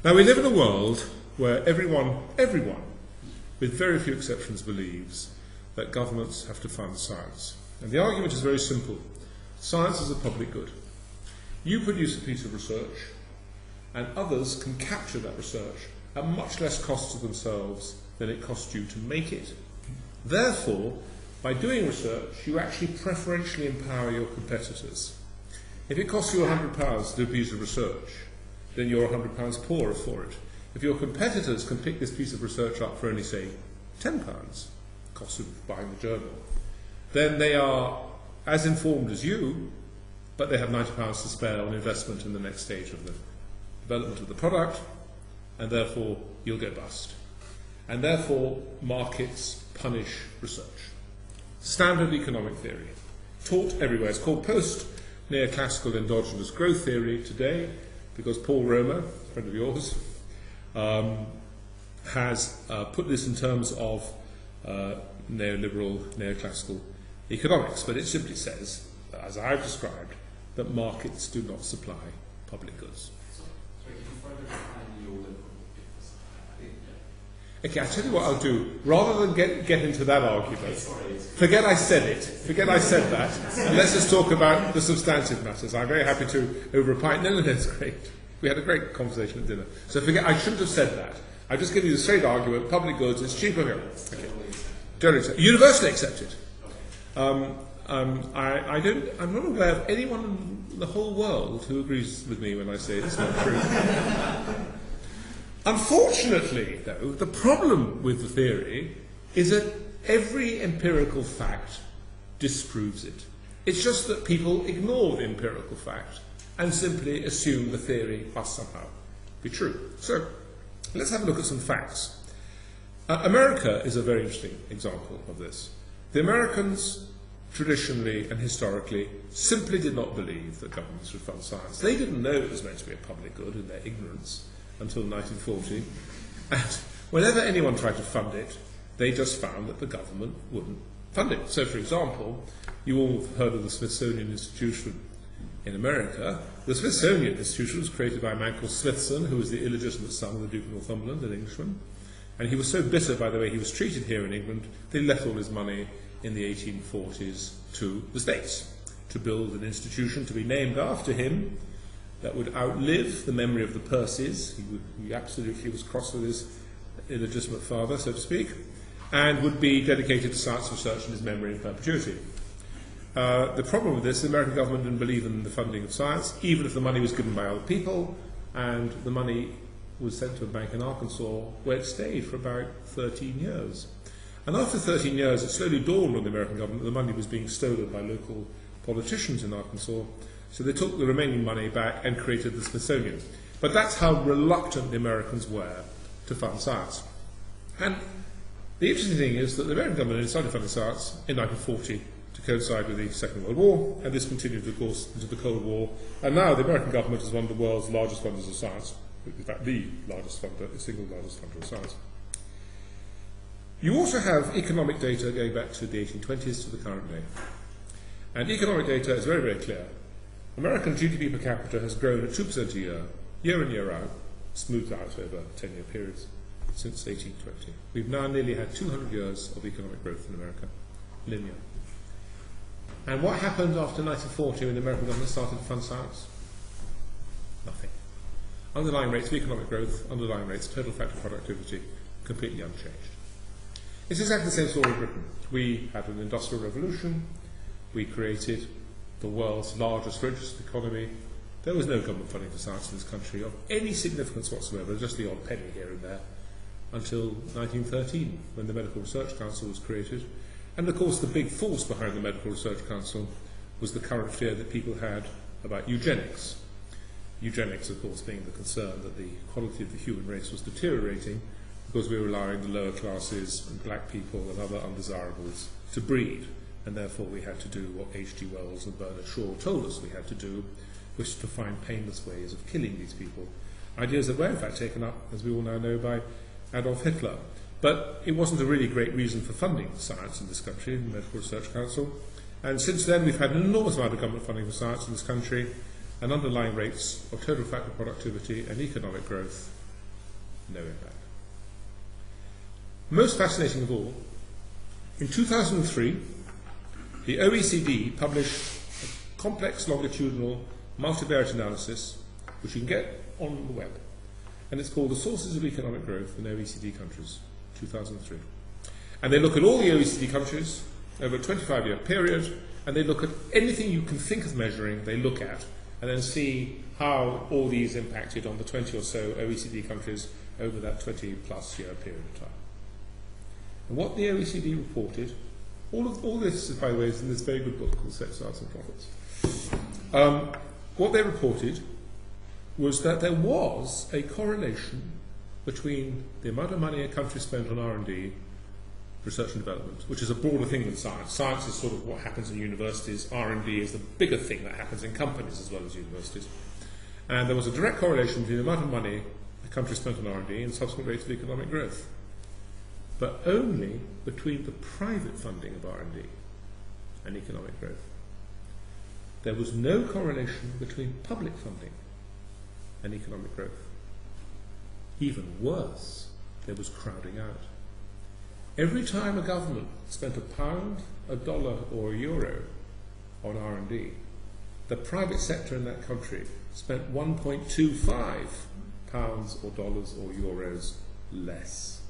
Now, we live in a world where everyone, with very few exceptions, believes that governments have to fund science. And the argument is very simple. Science is a public good. You produce a piece of research, and others can capture that research at much less cost to themselves than it costs you to make it. Therefore, by doing research, you actually preferentially empower your competitors. If it costs you £100 to do a piece of research, then you're £100 poorer for it. If your competitors can pick this piece of research up for only, say, £10, cost of buying the journal, then they are as informed as you, but they have £90 to spare on investment in the next stage of the development of the product, and therefore you'll go bust. And therefore markets punish research. Standard economic theory, taught everywhere. It's called post-neoclassical endogenous growth theory today, because Paul Romer, a friend of yours, has put this in terms of neoliberal, neoclassical economics. But it simply says, as I've described, that markets do not supply public goods. Okay, I'll tell you what I'll do. Rather than get into that argument, forget I said it. Forget I said that. And let's just talk about the substantive matters. I'm very happy to, over a pint. No, it's great. We had a great conversation at dinner. So forget, I shouldn't have said that. I've just given you the straight argument. Public goods, it's cheaper here. Okay. Generally accepted. Universally accepted. I'm not aware of anyone in the whole world who agrees with me when I say it's not true. Unfortunately, though, the problem with the theory is that every empirical fact disproves it. It's just that people ignore the empirical fact and simply assume the theory must somehow be true. So, let's have a look at some facts. America is a very interesting example of this. The Americans, traditionally and historically, simply did not believe that governments should fund science. They didn't know it was meant to be a public good in their ignorance until 1940. And whenever anyone tried to fund it, they just found that the government wouldn't fund it. So, for example, you all have heard of the Smithsonian Institution in America. The Smithsonian Institution was created by a man called Smithson, who was the illegitimate son of the Duke of Northumberland, an Englishman. And he was so bitter by the way he was treated here in England, that he left all his money in the 1840s to the States to build an institution to be named after him that would outlive the memory of the Percys. He absolutely was cross with his illegitimate father, so to speak, and would be dedicated to science research in his memory in perpetuity. The problem with this, the American government didn't believe in the funding of science, even if the money was given by other people, and the money was sent to a bank in Arkansas, where it stayed for about 13 years. And after 13 years, it slowly dawned on the American government that the money was being stolen by local politicians in Arkansas, so they took the remaining money back and created the Smithsonian. But that's how reluctant the Americans were to fund science. And the interesting thing is that the American government started funding science in 1940 to coincide with the Second World War, and this continued, of course, into the Cold War. And now the American government is one of the world's largest funders of science. In fact, the largest funder, the single largest funder of science. You also have economic data going back to the 1820s to the current day. And economic data is very, very clear. American GDP per capita has grown at 2% a year in, year out, smoothed out over 10-year periods since 1820. We've now nearly had 200 years of economic growth in America, linear. And what happened after 1940 when the American government started to fund science? Nothing. Underlying rates of economic growth, underlying rates of total factor productivity, completely unchanged. It's exactly the same story in Britain. We had an industrial revolution. We created the world's largest, richest economy. There was no government funding for science in this country of any significance whatsoever, just the odd penny here and there, until 1913, when the Medical Research Council was created. And of course, the big force behind the Medical Research Council was the current fear that people had about eugenics. Eugenics, of course, being the concern that the quality of the human race was deteriorating because we were allowing the lower classes and black people and other undesirables to breed. And therefore we had to do what H.G. Wells and Bernard Shaw told us we had to do, which was to find painless ways of killing these people. Ideas that were in fact taken up, as we all now know, by Adolf Hitler. But it wasn't a really great reason for funding science in this country, the Medical Research Council. And since then we've had an enormous amount of government funding for science in this country, and underlying rates of total factor productivity and economic growth no impact. Most fascinating of all, in 2003, the OECD published a complex longitudinal multivariate analysis, which you can get on the web, and it's called The Sources of Economic Growth in OECD Countries, 2003. And they look at all the OECD countries over a 25-year period, and they look at anything you can think of measuring, they look at, and then see how all these impacted on the 20 or so OECD countries over that 20-plus year period of time. And what the OECD reported, all this, by the way, is in this very good book called Sex, Arts and Profits. What they reported was that there was a correlation between the amount of money a country spent on R&D, research and development, which is a broader thing than science. Science is sort of what happens in universities. R&D is the bigger thing that happens in companies as well as universities. And there was a direct correlation between the amount of money a country spent on R&D and subsequent rates of economic growth, but only between the private funding of R&D and economic growth. There was no correlation between public funding and economic growth. Even worse, there was crowding out. Every time a government spent £1, $1, or €1 on R&D, the private sector in that country spent 1.25 pounds or dollars or euros less.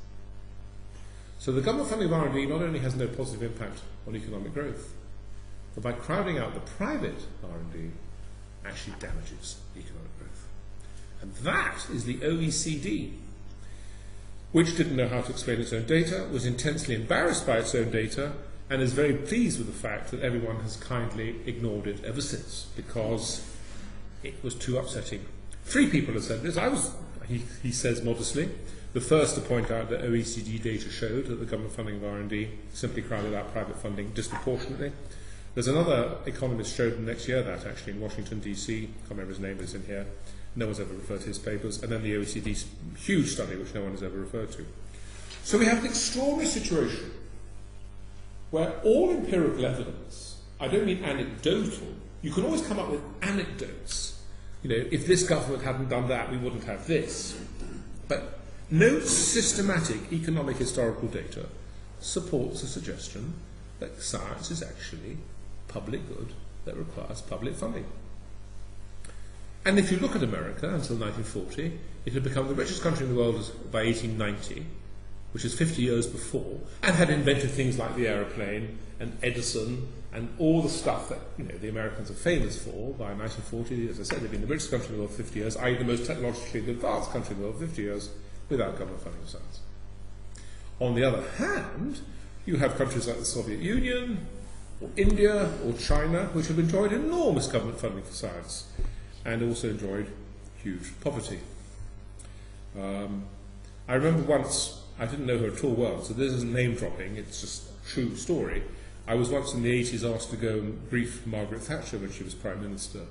So the government funding of R&D not only has no positive impact on economic growth, but by crowding out the private R&D, actually damages economic growth. And that is the OECD, which didn't know how to explain its own data, was intensely embarrassed by its own data, and is very pleased with the fact that everyone has kindly ignored it ever since, because it was too upsetting. 3 people have said this. He says modestly, the first to point out that OECD data showed that the government funding of R&D simply crowded out private funding disproportionately. There's another economist showed next year that, actually, in Washington, D.C., I can't remember his name, it's in here. No one's ever referred to his papers. And then the OECD's huge study, which no one has ever referred to. So we have an extraordinary situation where all empirical evidence, I don't mean anecdotal, you can always come up with anecdotes. You know, if this government hadn't done that, we wouldn't have this. But no systematic economic historical data supports the suggestion that science is actually public good that requires public funding. And if you look at America until 1940, it had become the richest country in the world by 1890, which is 50 years before, and had invented things like the aeroplane and Edison and all the stuff that, you know, the Americans are famous for. By 1940, as I said, they've been the richest country in the world for 50 years, i.e. the most technologically advanced country in the world for 50 years, without government funding of science. On the other hand, you have countries like the Soviet Union, or India, or China, which have enjoyed enormous government funding for science, and also enjoyed huge poverty. I remember once, I didn't know her at all well, so this isn't name dropping, it's just a true story. I was once in the 80s asked to go and brief Margaret Thatcher when she was Prime Minister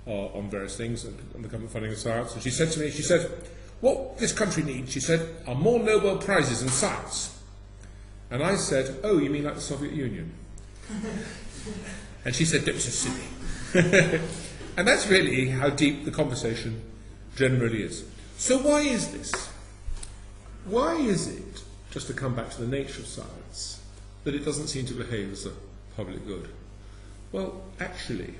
on various things on the government funding of science, and she said to me, she said, what this country needs, she said, are more Nobel Prizes in science. And I said, oh, you mean like the Soviet Union? And she said, don't be so silly. And that's really how deep the conversation generally is. So why is this? Why is it, just to come back to the nature of science, that it doesn't seem to behave as a public good? Well, actually,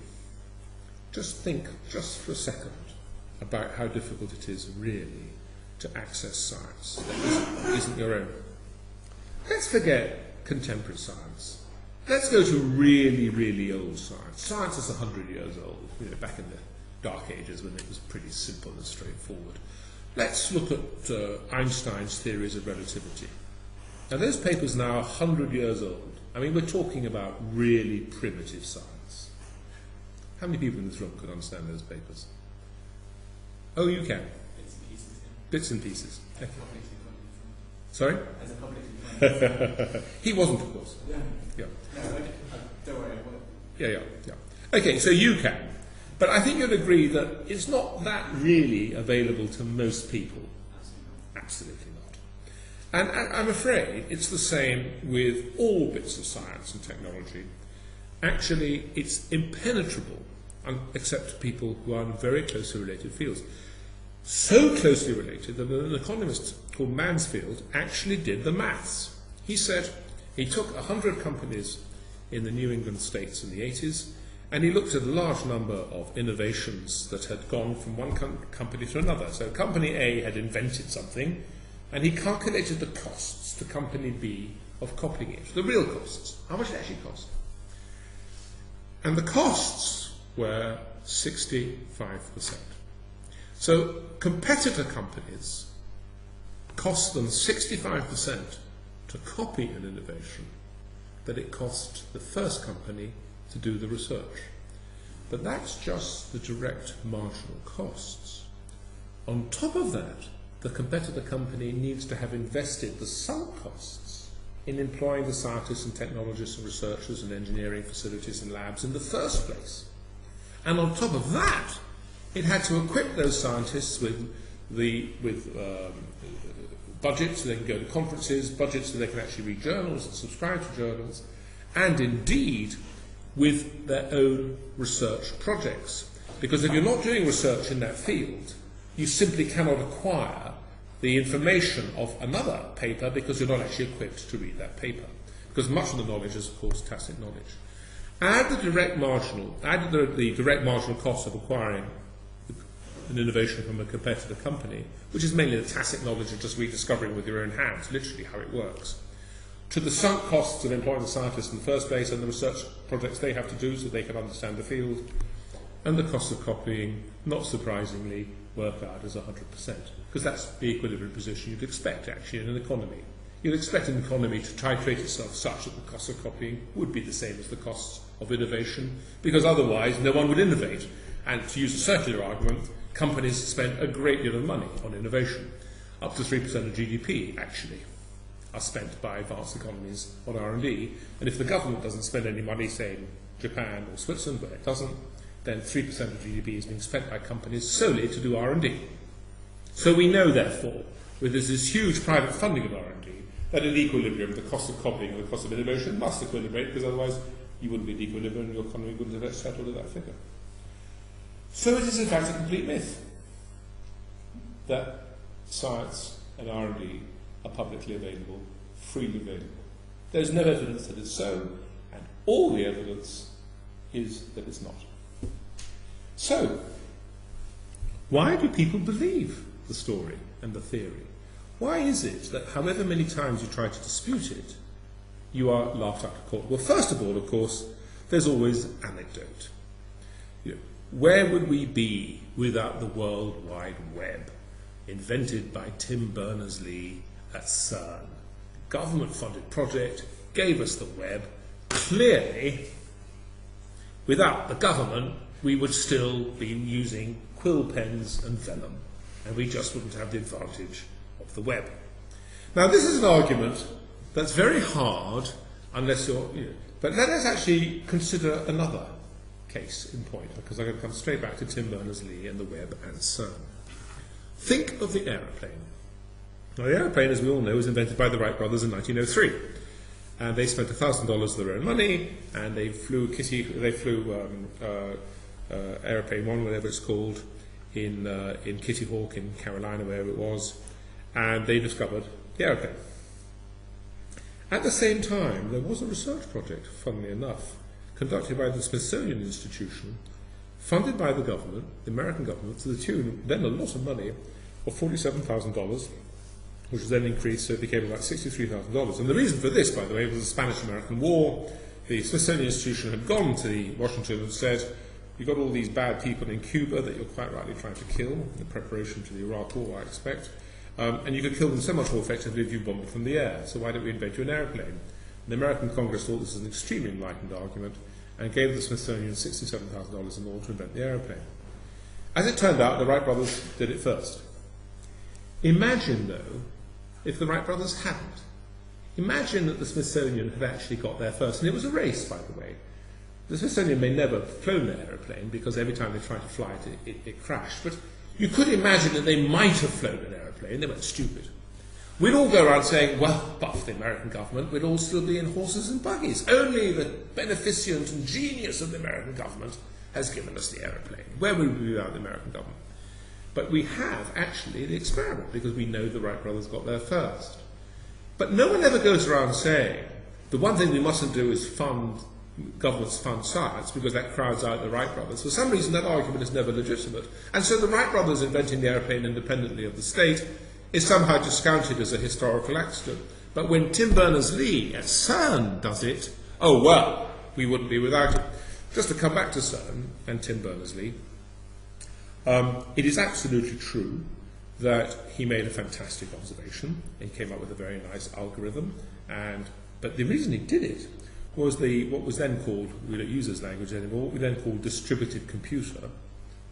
just think, just for a second, about how difficult it is really to access science that isn't your own. Let's forget contemporary science. Let's go to really, really old science. Science is 100 years old, you know, back in the Dark Ages when it was pretty simple and straightforward. Let's look at Einstein's theories of relativity. Now, those papers now are 100 years old. I mean, we're talking about really primitive science. How many people in this room could understand those papers? Oh, you can. Bits and pieces. Bits and pieces. Okay. Sorry? As a public He wasn't, of course. Yeah. Yeah. No, don't worry. Yeah. Okay, so you can. But I think you'd agree that it's not that really available to most people. Absolutely not. And I'm afraid it's the same with all bits of science and technology. Actually, it's impenetrable, except to people who are in very closely related fields. So closely related that an economist called Mansfield actually did the maths. He said he took 100 companies in the New England states in the 80s, and he looked at a large number of innovations that had gone from one company to another. So Company A had invented something, and he calculated the costs to Company B of copying it, the real costs, how much it actually cost. And the costs were 65%. So competitor companies cost them 65% to copy an innovation that it cost the first company to do the research. But that's just the direct marginal costs. On top of that, the competitor company needs to have invested the sunk costs in employing the scientists and technologists and researchers and engineering facilities and labs in the first place. And on top of that, it had to equip those scientists with budgets so they can go to conferences, budgets so they can actually read journals and subscribe to journals, and indeed with their own research projects. Because if you're not doing research in that field, you simply cannot acquire the information of another paper because you're not actually equipped to read that paper. Because much of the knowledge is, of course, tacit knowledge. Add the direct marginal cost of acquiring an innovation from a competitor company, which is mainly the tacit knowledge of just rediscovering with your own hands, literally how it works, to the sunk costs of employing the scientists in the first place and the research projects they have to do so they can understand the field, and the cost of copying, not surprisingly, work out as 100%, because that's the equilibrium position you'd expect actually in an economy. You'd expect an economy to titrate itself such that the cost of copying would be the same as the costs of innovation, because otherwise no one would innovate. And to use a circular argument, companies spend a great deal of money on innovation. Up to 3% of GDP, actually, are spent by advanced economies on R&D. And if the government doesn't spend any money, say in Japan or Switzerland, where it doesn't, then 3% of GDP is being spent by companies solely to do R&D. So we know, therefore, with this huge private funding of R&D, that in equilibrium, the cost of copying and the cost of innovation must equilibrate, because otherwise you wouldn't be in equilibrium and your economy wouldn't have settled at that figure. So it is in fact a complete myth that science and R&D are publicly available, freely available. There's no evidence that it's so, and all the evidence is that it's not. So, why do people believe the story and the theory? Why is it that however many times you try to dispute it, you are laughed out of court? Well, first of all, of course, there's always anecdote. Where would we be without the World Wide Web, invented by Tim Berners-Lee at CERN? Government-funded project, gave us the web. Clearly, without the government, we would still be using quill pens and vellum, and we just wouldn't have the advantage of the web. Now, this is an argument that's very hard unless you're... but let us actually consider another case in point, because I'm going to come straight back to Tim Berners-Lee and the web and CERN. Think of the aeroplane. Now, the aeroplane, as we all know, was invented by the Wright brothers in 1903, and they spent $1,000 of their own money, and they flew Aeroplane 1, whatever it's called, in Kitty Hawk in Carolina, wherever it was, and they discovered the aeroplane. At the same time, there was a research project, funnily enough, conducted by the Smithsonian Institution, funded by the government, the American government, to the tune, then a lot of money, of $47,000, which was then increased, so it became about $63,000. And the reason for this, by the way, was the Spanish-American War. The Smithsonian Institution had gone to Washington and said, you've got all these bad people in Cuba that you're quite rightly trying to kill, in preparation to the Iraq War, I expect, and you could kill them so much more effectively if you bombed it from the air, so why don't we invent you an aeroplane? The American Congress thought this was an extremely enlightened argument and gave the Smithsonian $67,000 in order to invent the aeroplane. As it turned out, the Wright brothers did it first. Imagine, though, if the Wright brothers hadn't. Imagine that the Smithsonian had actually got there first, and it was a race, by the way. The Smithsonian may never have flown an aeroplane, because every time they tried to fly it crashed, but you could imagine that they might have flown an aeroplane. They weren't stupid. We'd all go around saying, well, but for the American government, we'd all still be in horses and buggies. Only the beneficent and genius of the American government has given us the aeroplane. Where would we be without the American government? But we have actually the experiment because we know the Wright brothers got there first. But no one ever goes around saying the one thing we mustn't do is governments fund science because that crowds out the Wright brothers. For some reason that argument is never legitimate. And so the Wright brothers inventing the aeroplane independently of the state is somehow discounted as a historical accident. But when Tim Berners-Lee at CERN does it, oh well, we wouldn't be without it. Just to come back to CERN and Tim Berners-Lee, it is absolutely true that he made a fantastic observation. He came up with a very nice algorithm, but the reason he did it was what was then called, we don't use this language anymore, what we then called distributed computer,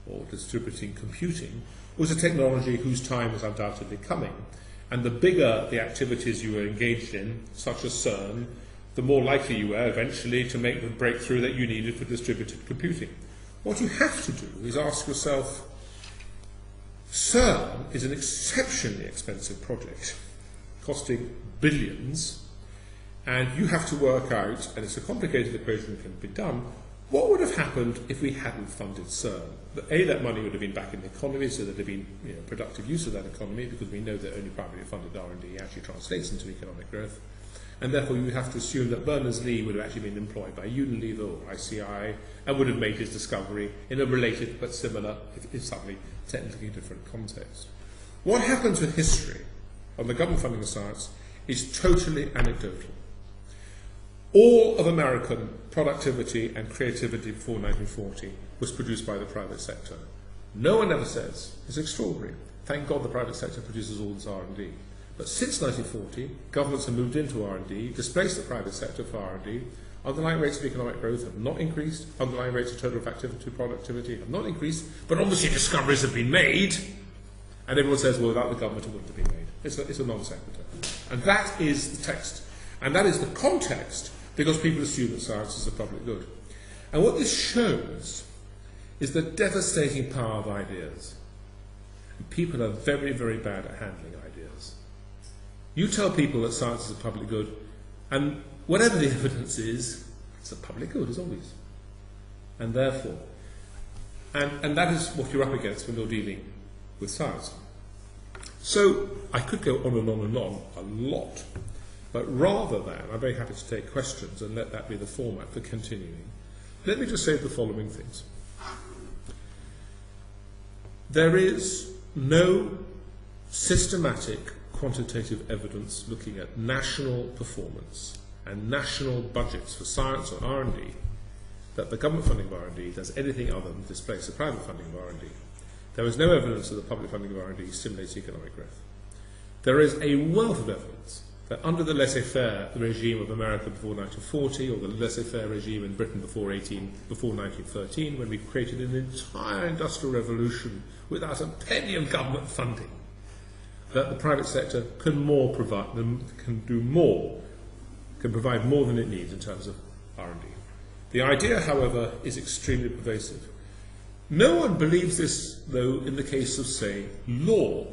or distributing computing, was a technology whose time was undoubtedly coming. And the bigger the activities you were engaged in, such as CERN, the more likely you were eventually to make the breakthrough that you needed for distributed computing. What you have to do is ask yourself, CERN is an exceptionally expensive project, costing billions, and you have to work out, and it's a complicated equation that can be done, what would have happened if we hadn't funded CERN? That money would have been back in the economy, so there'd have been productive use of that economy, because we know that only privately funded R&D actually translates into economic growth. And therefore you would have to assume that Berners-Lee would have actually been employed by Unilever or ICI and would have made his discovery in a related but similar, if slightly technically different context. What happens with history on the government funding of science is totally anecdotal. All of American productivity and creativity before 1940 was produced by the private sector. No one ever says, it's extraordinary, thank God the private sector produces all this R&D. But since 1940, governments have moved into R&D, displaced the private sector for R&D. Underlying rates of economic growth have not increased. Underlying rates of total activity productivity have not increased. But obviously discoveries have been made. And everyone says, well, without the government it wouldn't have been made. It's a non sequitur. And that is the text. And that is the context, because people assume that science is a public good. And what this shows is the devastating power of ideas. And people are very, very bad at handling ideas. You tell people that science is a public good, and whatever the evidence is, it's a public good, as always. And therefore, and that is what you're up against when you're dealing with science. So, I could go on and on and on a lot, but rather than, I'm very happy to take questions and let that be the format for continuing, let me just say the following things. There is no systematic quantitative evidence looking at national performance and national budgets for science or R&D that the government funding of R&D does anything other than displace the private funding of R&D. There is no evidence that the public funding of R&D stimulates economic growth. There is a wealth of evidence that under the laissez-faire regime of America before 1940, or the laissez-faire regime in Britain before 1913, when we created an entire industrial revolution without a penny of government funding, that the private sector can provide more than it needs in terms of R&D. The idea, however, is extremely pervasive. No one believes this, though, in the case of, say, law.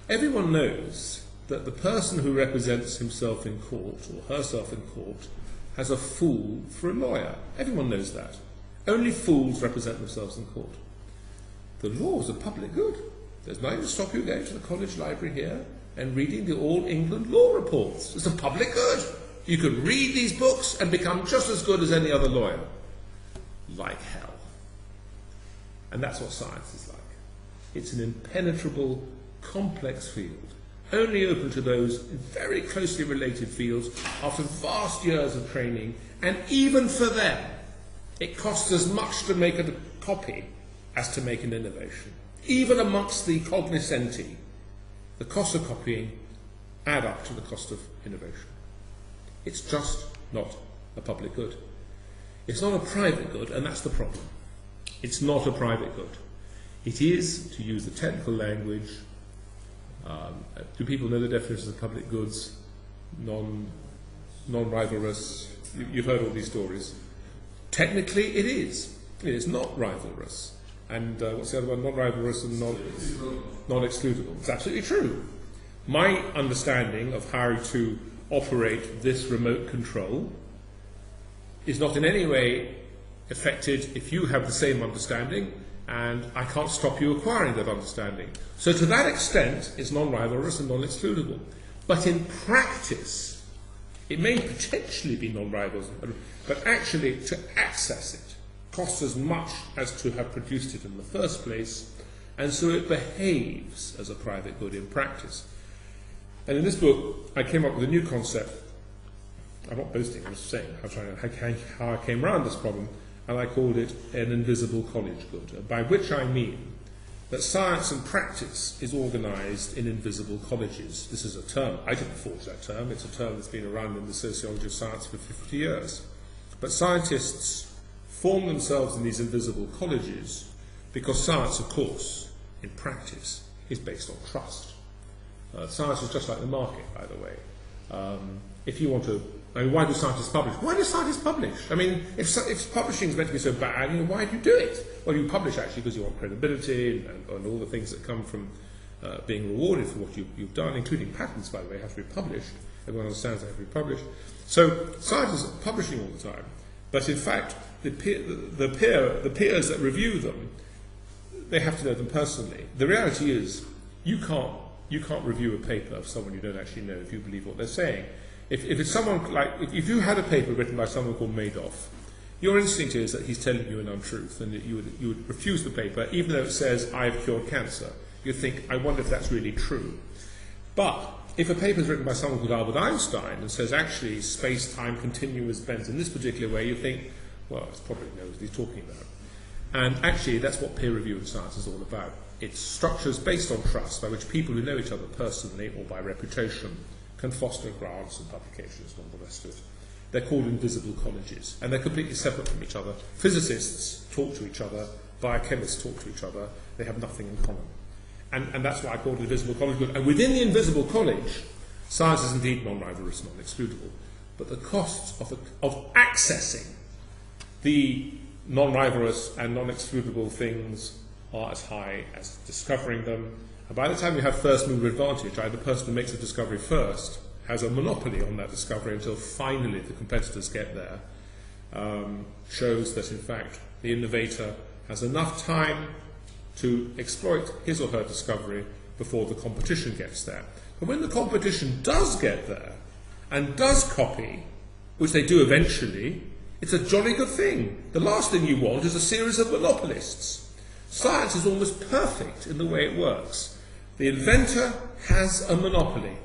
Everyone knows that the person who represents himself in court, or herself in court, has a fool for a lawyer. Everyone knows that. Only fools represent themselves in court. The law is a public good. There's nothing to stop you going to the college library here and reading the All England law reports. It's a public good. You can read these books and become just as good as any other lawyer. Like hell. And that's what science is like. It's an impenetrable, complex field, only open to those very closely related fields after vast years of training, and even for them, it costs as much to make a copy as to make an innovation. Even amongst the cognoscenti, the cost of copying add up to the cost of innovation. It's just not a public good. It's not a private good, and that's the problem. It's not a private good. It is, to use the technical language, do people know the definitions of public goods? Non-rivalrous. You've heard all these stories. Technically, it is. It is not rivalrous. And what's the other one? Non-rivalrous and non-excludable. It's absolutely true. My understanding of how to operate this remote control is not in any way affected if you have the same understanding and I can't stop you acquiring that understanding. So to that extent, it's non-rivalrous and non-excludable. But in practice, it may potentially be non-rivalrous, but actually to access it costs as much as to have produced it in the first place, and so it behaves as a private good in practice. And in this book, I came up with a new concept. I'm not boasting, I'm just saying how I came around this problem, and I called it an invisible college good, by which I mean that science and practice is organised in invisible colleges. This is a term, I didn't forge that term, it's a term that's been around in the sociology of science for 50 years. But scientists form themselves in these invisible colleges because science, of course, in practice, is based on trust. Science is just like the market, by the way. If you want to, why do scientists publish? Why do scientists publish? I mean, if publishing is meant to be so bad, why do you do it? Well, you publish actually because you want credibility and all the things that come from being rewarded for what you've done, including patents, by the way, have to be published. Everyone understands they have to be published. So scientists are publishing all the time, but in fact, the peers that review them, they have to know them personally. The reality is, you can't review a paper of someone you don't actually know if you believe what they're saying. If it's someone like, if you had a paper written by someone called Madoff, your instinct is that he's telling you an untruth, and that you would refuse the paper, even though it says, I've cured cancer. You'd think, I wonder if that's really true. But if a paper is written by someone called Albert Einstein and says, actually, space-time continuous bends in this particular way, you think, well, it's probably knows what he's talking about. And actually, that's what peer review in science is all about. It's structures based on trust by which people who know each other personally or by reputation can foster grants and publications and all the rest of it. They're called invisible colleges, and they're completely separate from each other. Physicists talk to each other, biochemists talk to each other, they have nothing in common. And that's why I call it invisible college. And within the invisible college, science is indeed non-rivalrous, non-excludable, but the costs of accessing the non-rivalrous and non-excludable things are as high as discovering them. And by the time you have first mover advantage, the person who makes the discovery first has a monopoly on that discovery until finally the competitors get there, shows that in fact the innovator has enough time to exploit his or her discovery before the competition gets there. But when the competition does get there and does copy, which they do eventually, it's a jolly good thing. The last thing you want is a series of monopolists. Science is almost perfect in the way it works. The inventor has a monopoly.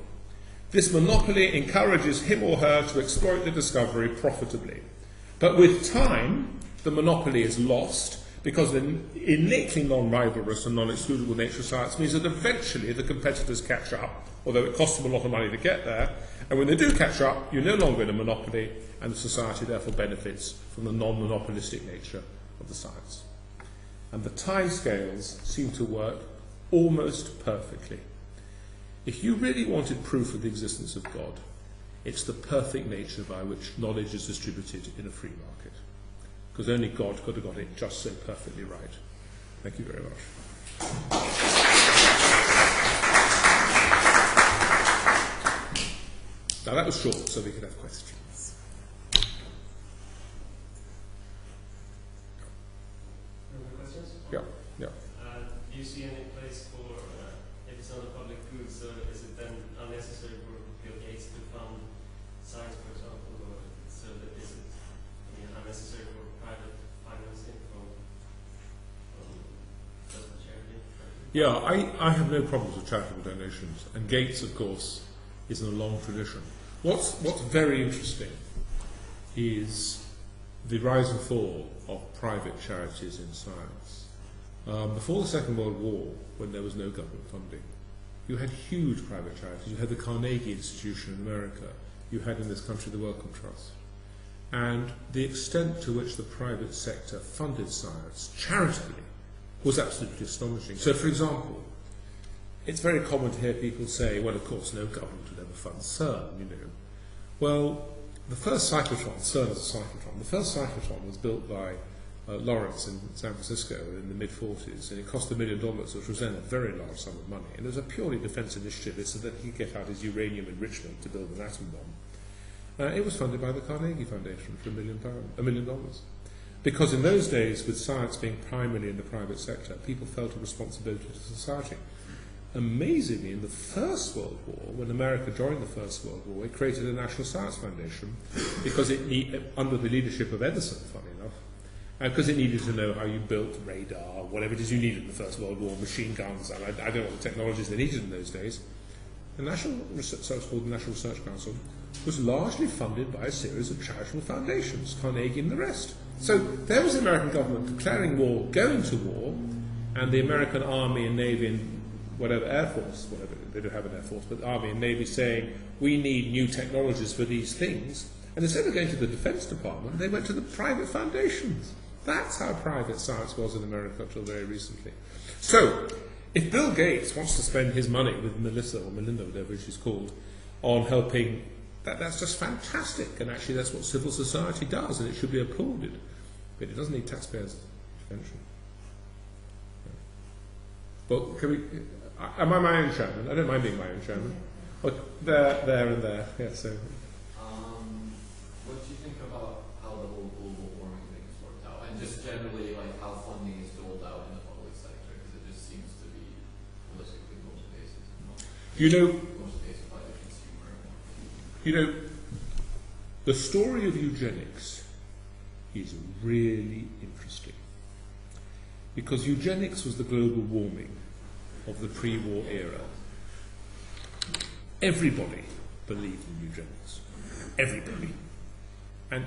This monopoly encourages him or her to exploit the discovery profitably. But with time, the monopoly is lost because the innately non-rivalrous and non-excludable nature of science means that eventually the competitors catch up, although it costs them a lot of money to get there. And when they do catch up, you're no longer in a monopoly, and the society therefore benefits from the non-monopolistic nature of the science. And the time scales seem to work almost perfectly. If you really wanted proof of the existence of God, it's the perfect nature by which knowledge is distributed in a free market. Because only God could have got it just so perfectly right. Thank you very much. Now that was short, so we could have questions. Any questions? Yeah, yeah. Do you see any place for, if it's not a public good, so is it then unnecessary for Bill Gates to fund science, for example, or so that is it unnecessary for private financing from just a charity? Yeah, I have no problems with charitable donations, and Gates, of course, is in a long tradition. What's very interesting is the rise and fall of private charities in science. Before the Second World War, when there was no government funding, you had huge private charities. You had the Carnegie Institution in America. You had in this country the Wellcome Trust. And the extent to which the private sector funded science charitably was absolutely astonishing. So, for example, it's very common to hear people say, well, of course, no government would ever fund CERN, you know. Well, the first cyclotron, CERN is a cyclotron, the first cyclotron was built by Lawrence in San Francisco in the mid-40s, and it cost $1 million, which was then a very large sum of money. And it was a purely defence initiative. It's so that he could get out his uranium enrichment to build an atom bomb. It was funded by the Carnegie Foundation for $1 million. Because in those days, with science being primarily in the private sector, people felt a responsibility to society. Amazingly, in the First World War, when America joined the First World War, it created a National Science Foundation because under the leadership of Edison, funny enough, because it needed to know how you built radar, whatever it is you needed in the First World War, machine guns, and I don't know what the technologies they needed in those days. The National Research, called the National Research Council, was largely funded by a series of charitable foundations, Carnegie and the rest. So there was the American government declaring war, going to war, and the American Army and Navy and whatever Air Force, whatever, they don't have an Air Force, but the Army and Navy saying, we need new technologies for these things. And instead of going to the Defense Department, they went to the private foundations. That's how private science was in America until very recently. So, if Bill Gates wants to spend his money with Melissa or Melinda, whatever she's called, on helping, that's just fantastic. And actually that's what civil society does, and it should be applauded. But it doesn't need taxpayers' attention. But can we... Am I my own chairman? I don't mind being my own chairman. Oh, there, and there. Yeah, so... what do you think about how the whole global warming thing is worked out? And just generally, like, how funding is doled out in the public sector? Because it just seems to be politically motivated. You know... Motivated by the consumer. You know, the story of eugenics is really interesting. Because eugenics was the global warming of the pre-war era. Everybody believed in eugenics. Everybody. And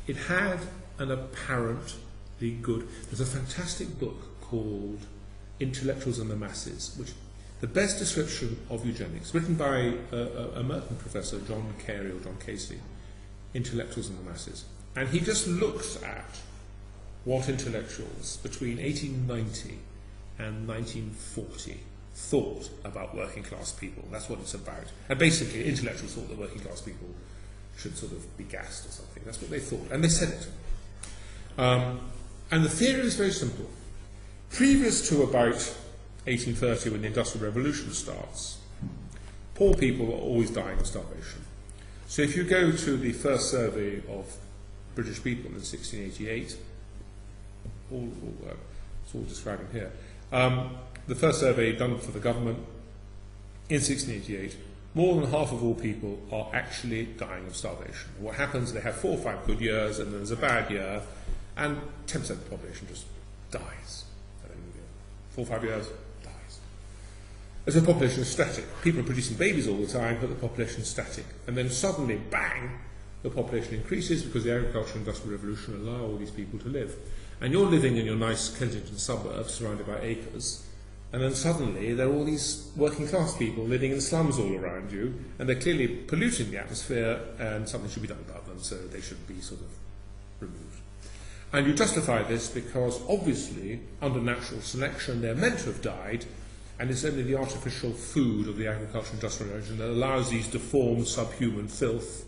it had an apparently good... There's a fantastic book called Intellectuals and the Masses, which the best description of eugenics, written by a Merton professor, John Carey or John Casey, Intellectuals and the Masses. And he just looks at what intellectuals between 1890 and 1940 thought about working class people. That's what it's about. And basically, intellectuals thought that working class people should sort of be gassed or something. That's what they thought. And they said it. And the theory is very simple. Previous to about 1830, when the Industrial Revolution starts, poor people are always dying of starvation. So if you go to the first survey of British people in 1688, it's all describing here, the first survey done for the government in 1688, more than half of all people are actually dying of starvation. What happens, they have 4 or 5 good years, and then there's a bad year, and 10% of the population just dies. 4 or 5 years, dies. As the population is static. People are producing babies all the time, but the population is static. And then suddenly, bang, the population increases because the agricultural and industrial revolution allow all these people to live. And you're living in your nice Kensington suburb, surrounded by acres, and then suddenly there are all these working class people living in slums all around you, and they're clearly polluting the atmosphere, and something should be done about them, so they should be sort of removed. And you justify this because obviously, under natural selection, they're meant to have died, and it's only the artificial food of the agricultural industrial revolution that allows these deformed subhuman filth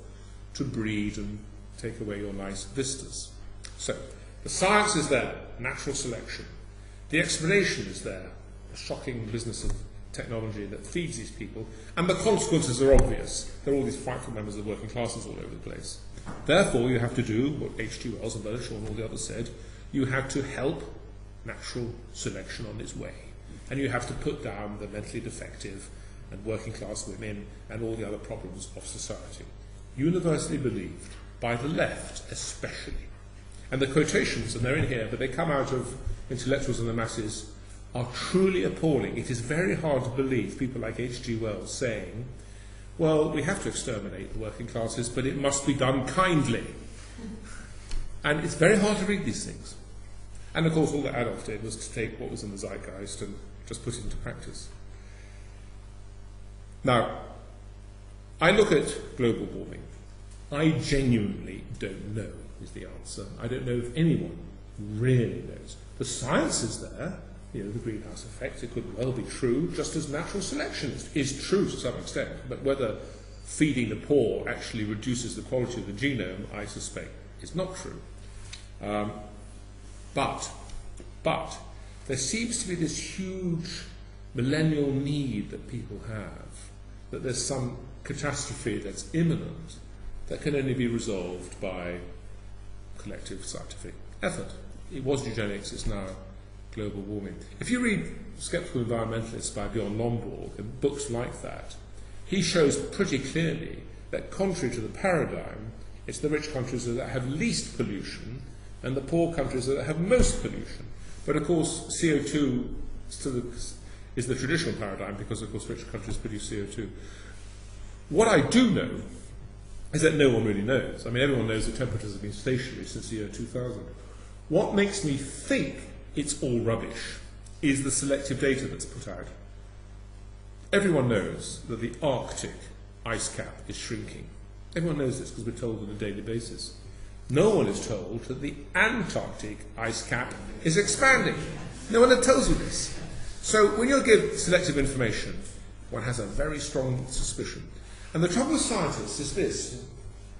to breed and take away your nice vistas. So, the science is there, natural selection. The explanation is there, a shocking business of technology that feeds these people, and the consequences are obvious. There are all these frightful members of the working classes all over the place. Therefore, you have to do what H.G. Wells and Bernard Shaw and all the others said. You have to help natural selection on its way. And you have to put down the mentally defective and working class women and all the other problems of society. Universally believed, by the left especially. And the quotations, and they're in here, but they come out of Intellectuals and the Masses, are truly appalling. It is very hard to believe people like H.G. Wells saying, well, we have to exterminate the working classes, but it must be done kindly. And it's very hard to read these things. And of course, all that Adolf did was to take what was in the zeitgeist and just put it into practice. Now, I look at global warming. I genuinely don't know, is the answer. I don't know if anyone really knows. The science is there, the greenhouse effect. It could well be true, just as natural selection is true to some extent. But whether feeding the poor actually reduces the quality of the genome, I suspect, is not true. But there seems to be this huge millennial need that people have, that there's some catastrophe that's imminent that can only be resolved by collective scientific effort. It was eugenics, it's now global warming. If you read Skeptical Environmentalists by Bjorn Lomborg and books like that, he shows pretty clearly that contrary to the paradigm, it's the rich countries that have least pollution and the poor countries that have most pollution. But of course, CO2 still is the traditional paradigm because, of course, rich countries produce CO2. What I do know is that no one really knows. I mean, everyone knows that temperatures have been stationary since the year 2000. What makes me think it's all rubbish is the selective data that's put out. Everyone knows that the Arctic ice cap is shrinking. Everyone knows this because we're told on a daily basis. No one is told that the Antarctic ice cap is expanding. No one tells you this. So when you give selective information, one has a very strong suspicion. And the trouble with scientists is this,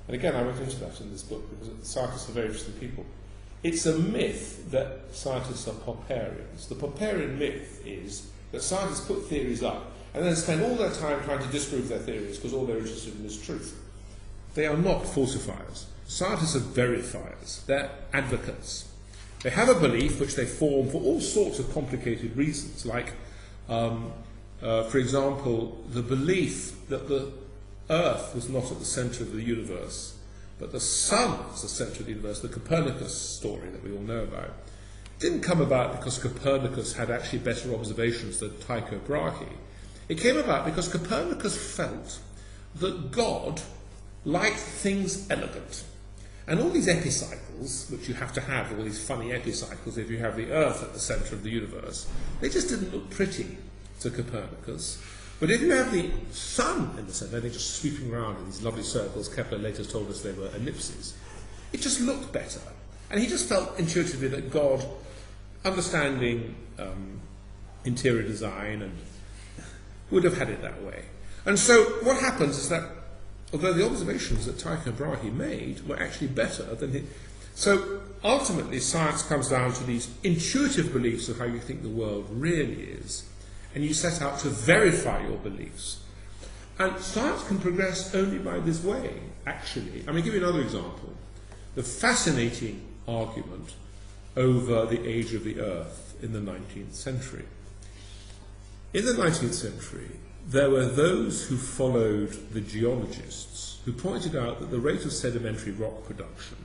and again I went into that in this book because scientists are very interesting people. It's a myth that scientists are Popperians. The Popperian myth is that scientists put theories up and then spend all their time trying to disprove their theories because all they're interested in is truth. They are not falsifiers. Scientists are verifiers. They're advocates. They have a belief which they form for all sorts of complicated reasons, like, for example, the belief that the Earth was not at the centre of the universe, but the Sun was the centre of the universe, the Copernicus story that we all know about. It didn't come about because Copernicus had actually better observations than Tycho Brahe. It came about because Copernicus felt that God liked things elegant. And all these epicycles, which you have to have, all these funny epicycles, if you have the Earth at the centre of the universe, they just didn't look pretty to Copernicus. But if you have the Sun in the centre, they're just sweeping around in these lovely circles, Kepler later told us they were ellipses, it just looked better. And he just felt intuitively that God, understanding interior design, and would have had it that way. And so what happens is that although the observations that Tycho Brahe made were actually better than he... So ultimately science comes down to these intuitive beliefs of how you think the world really is, and you set out to verify your beliefs. And science can progress only by this way, actually. I mean, I'll give you another example. The fascinating argument over the age of the Earth in the 19th century. In the 19th century, there were those who followed the geologists who pointed out that the rate of sedimentary rock production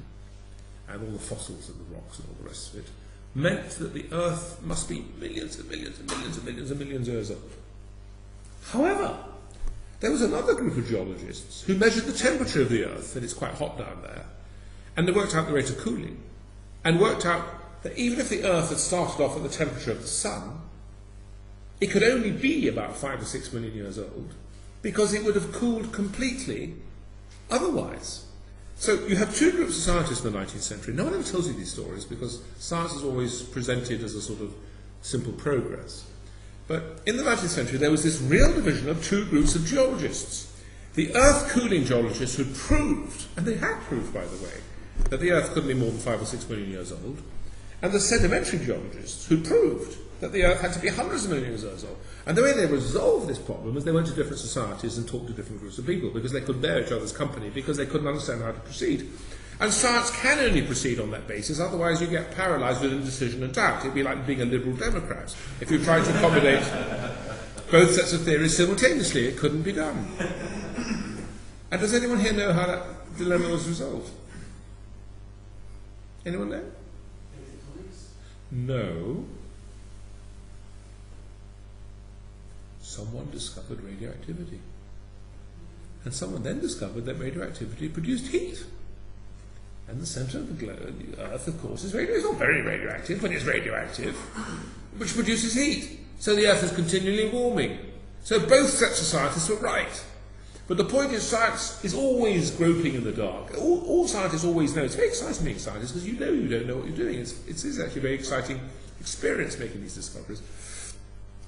and all the fossils in the rocks and all the rest of it meant that the Earth must be millions and millions and millions and millions and millions of years old. However, there was another group of geologists who measured the temperature of the Earth, and it's quite hot down there, and they worked out the rate of cooling, and worked out that even if the Earth had started off at the temperature of the Sun, it could only be about 5 or 6 million years old, because it would have cooled completely otherwise. So you have two groups of scientists in the 19th century. No one ever tells you these stories because science is always presented as a sort of simple progress. But in the 19th century there was this real division of two groups of geologists. The Earth cooling geologists who proved, and they had proved by the way, that the Earth couldn't be more than 5 or 6 million years old, and the sedimentary geologists who proved that the Earth had to be hundreds of millions of years old. And the way they resolved this problem was they went to different societies and talked to different groups of people because they couldn't bear each other's company, because they couldn't understand how to proceed. And science can only proceed on that basis, otherwise you get paralysed with indecision and doubt. It'd be like being a liberal Democrat. If you tried to accommodate both sets of theories simultaneously, it couldn't be done. And does anyone here know how that dilemma was resolved? Anyone know? No. Someone discovered radioactivity. And someone then discovered that radioactivity produced heat. And the centre of the Earth, of course, is it's not very radioactive, but it's radioactive, which produces heat. So the Earth is continually warming. So both sets of scientists were right. But the point is, science is always groping in the dark. All scientists always know. It's very exciting being a scientist because you don't know what you're doing. It is actually a very exciting experience making these discoveries.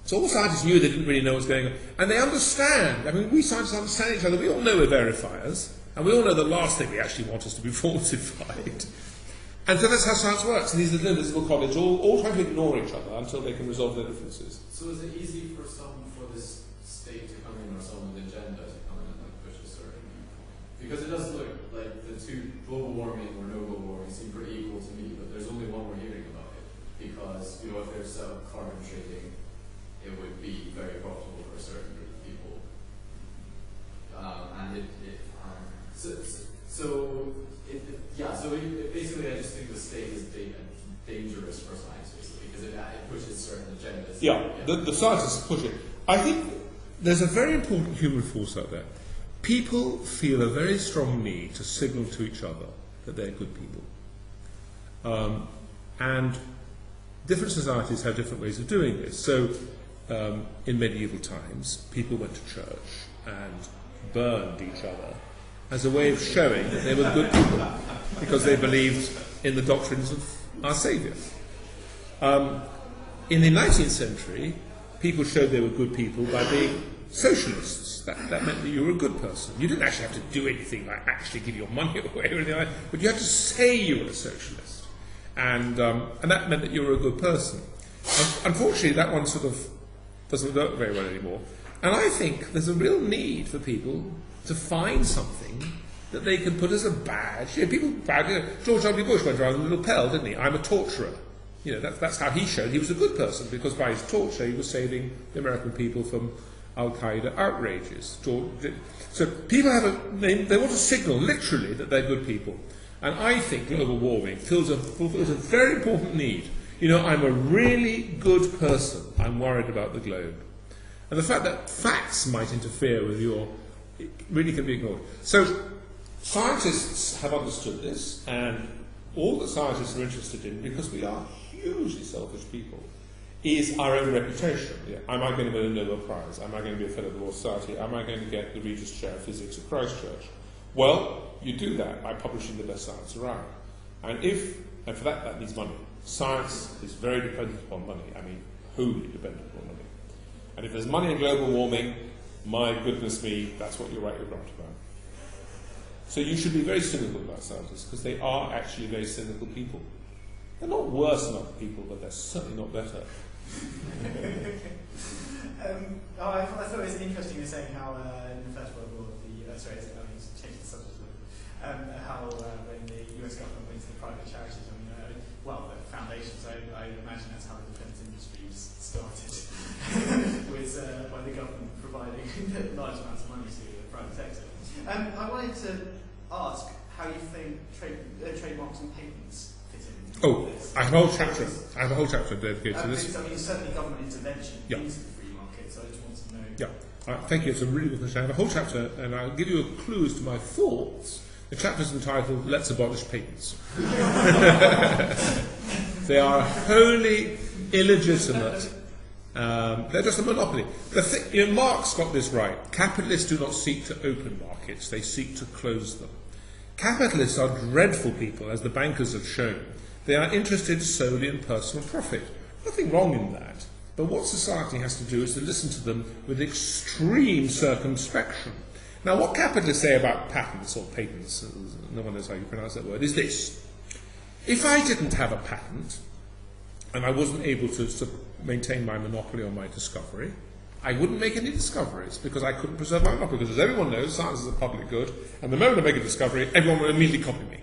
So all scientists knew they didn't really know what's going on. And they understand. I mean, we scientists understand each other. We all know we're verifiers. And we all know the last thing we actually want is to be falsified. And so that's how science works. And these little invisible colleagues all try to ignore each other until they can resolve their differences. So is it easy for this state to come in, or some with agenda to come in and like push a certain viewpoint? Because it does look like the two, global warming or no global warming, seem pretty equal to me, but there's only Basically, I just think the state is dangerous for scientists because it pushes certain agendas. Yeah, the scientists push it. I think there's a very important human force out there. People feel a very strong need to signal to each other that they're good people. And different societies have different ways of doing this. So, in medieval times, people went to church and burned each other as a way of showing that they were good people, because they believed in the doctrines of our Saviour. In the 19th century, people showed they were good people by being socialists. That meant that you were a good person. You didn't actually have to do anything like actually give your money away or anything like that, but you had to say you were a socialist. And that meant that you were a good person. Unfortunately, that one sort of doesn't work very well anymore. And I think there's a real need for people to find something that they can put as a badge. George W. Bush went around with a lapel, didn't he? I'm a torturer. That's how he showed he was a good person, because by his torture he was saving the American people from Al-Qaeda outrages. So people they want to signal literally that they're good people. And I think global warming fulfills a very important need. I'm a really good person. I'm worried about the globe. And the fact that facts might interfere with it really can be ignored. So scientists have understood this, and all that scientists are interested in, because we are hugely selfish people, is our own reputation. Am I going to win a Nobel Prize? Am I going to be a fellow of the Royal Society? Am I going to get the Regis Chair of Physics at Christchurch? Well, you do that by publishing the best science around. And for that needs money. Science is very dependent upon money. I mean, wholly dependent upon money. And if there's money in global warming, my goodness me, that's what you write your grant about. So you should be very cynical about scientists, because they are actually very cynical people. They're not worse than other people, but they're certainly not better. I thought it was interesting you saying how in the First World War, change the subject a little bit, how when the US government went to the private charities, the foundations, I imagine that's how the defence industries started, by the government providing large amounts of money to the private sector. I wanted to ask how you think trademarks and patents fit in. I have a whole chapter. Dedicated to this. Certainly government intervention into the free market, so I just want to know. Yeah, thank you. It's a really good question. I have a whole chapter, and I'll give you a clue as to my thoughts. The chapter is entitled "Let's Abolish Patents." They are wholly illegitimate. They're just a monopoly. Marx got this right. Capitalists do not seek to open markets; they seek to close them. Capitalists are dreadful people, as the bankers have shown. They are interested solely in personal profit. Nothing wrong in that. But what society has to do is to listen to them with extreme circumspection. Now, what capitalists say about patents or patents, no one knows how you pronounce that word, is this. If I didn't have a patent, and I wasn't able to maintain my monopoly on my discovery, I wouldn't make any discoveries, because I couldn't preserve my monopoly, because as everyone knows, science is a public good, and the moment I make a discovery, everyone will immediately copy me.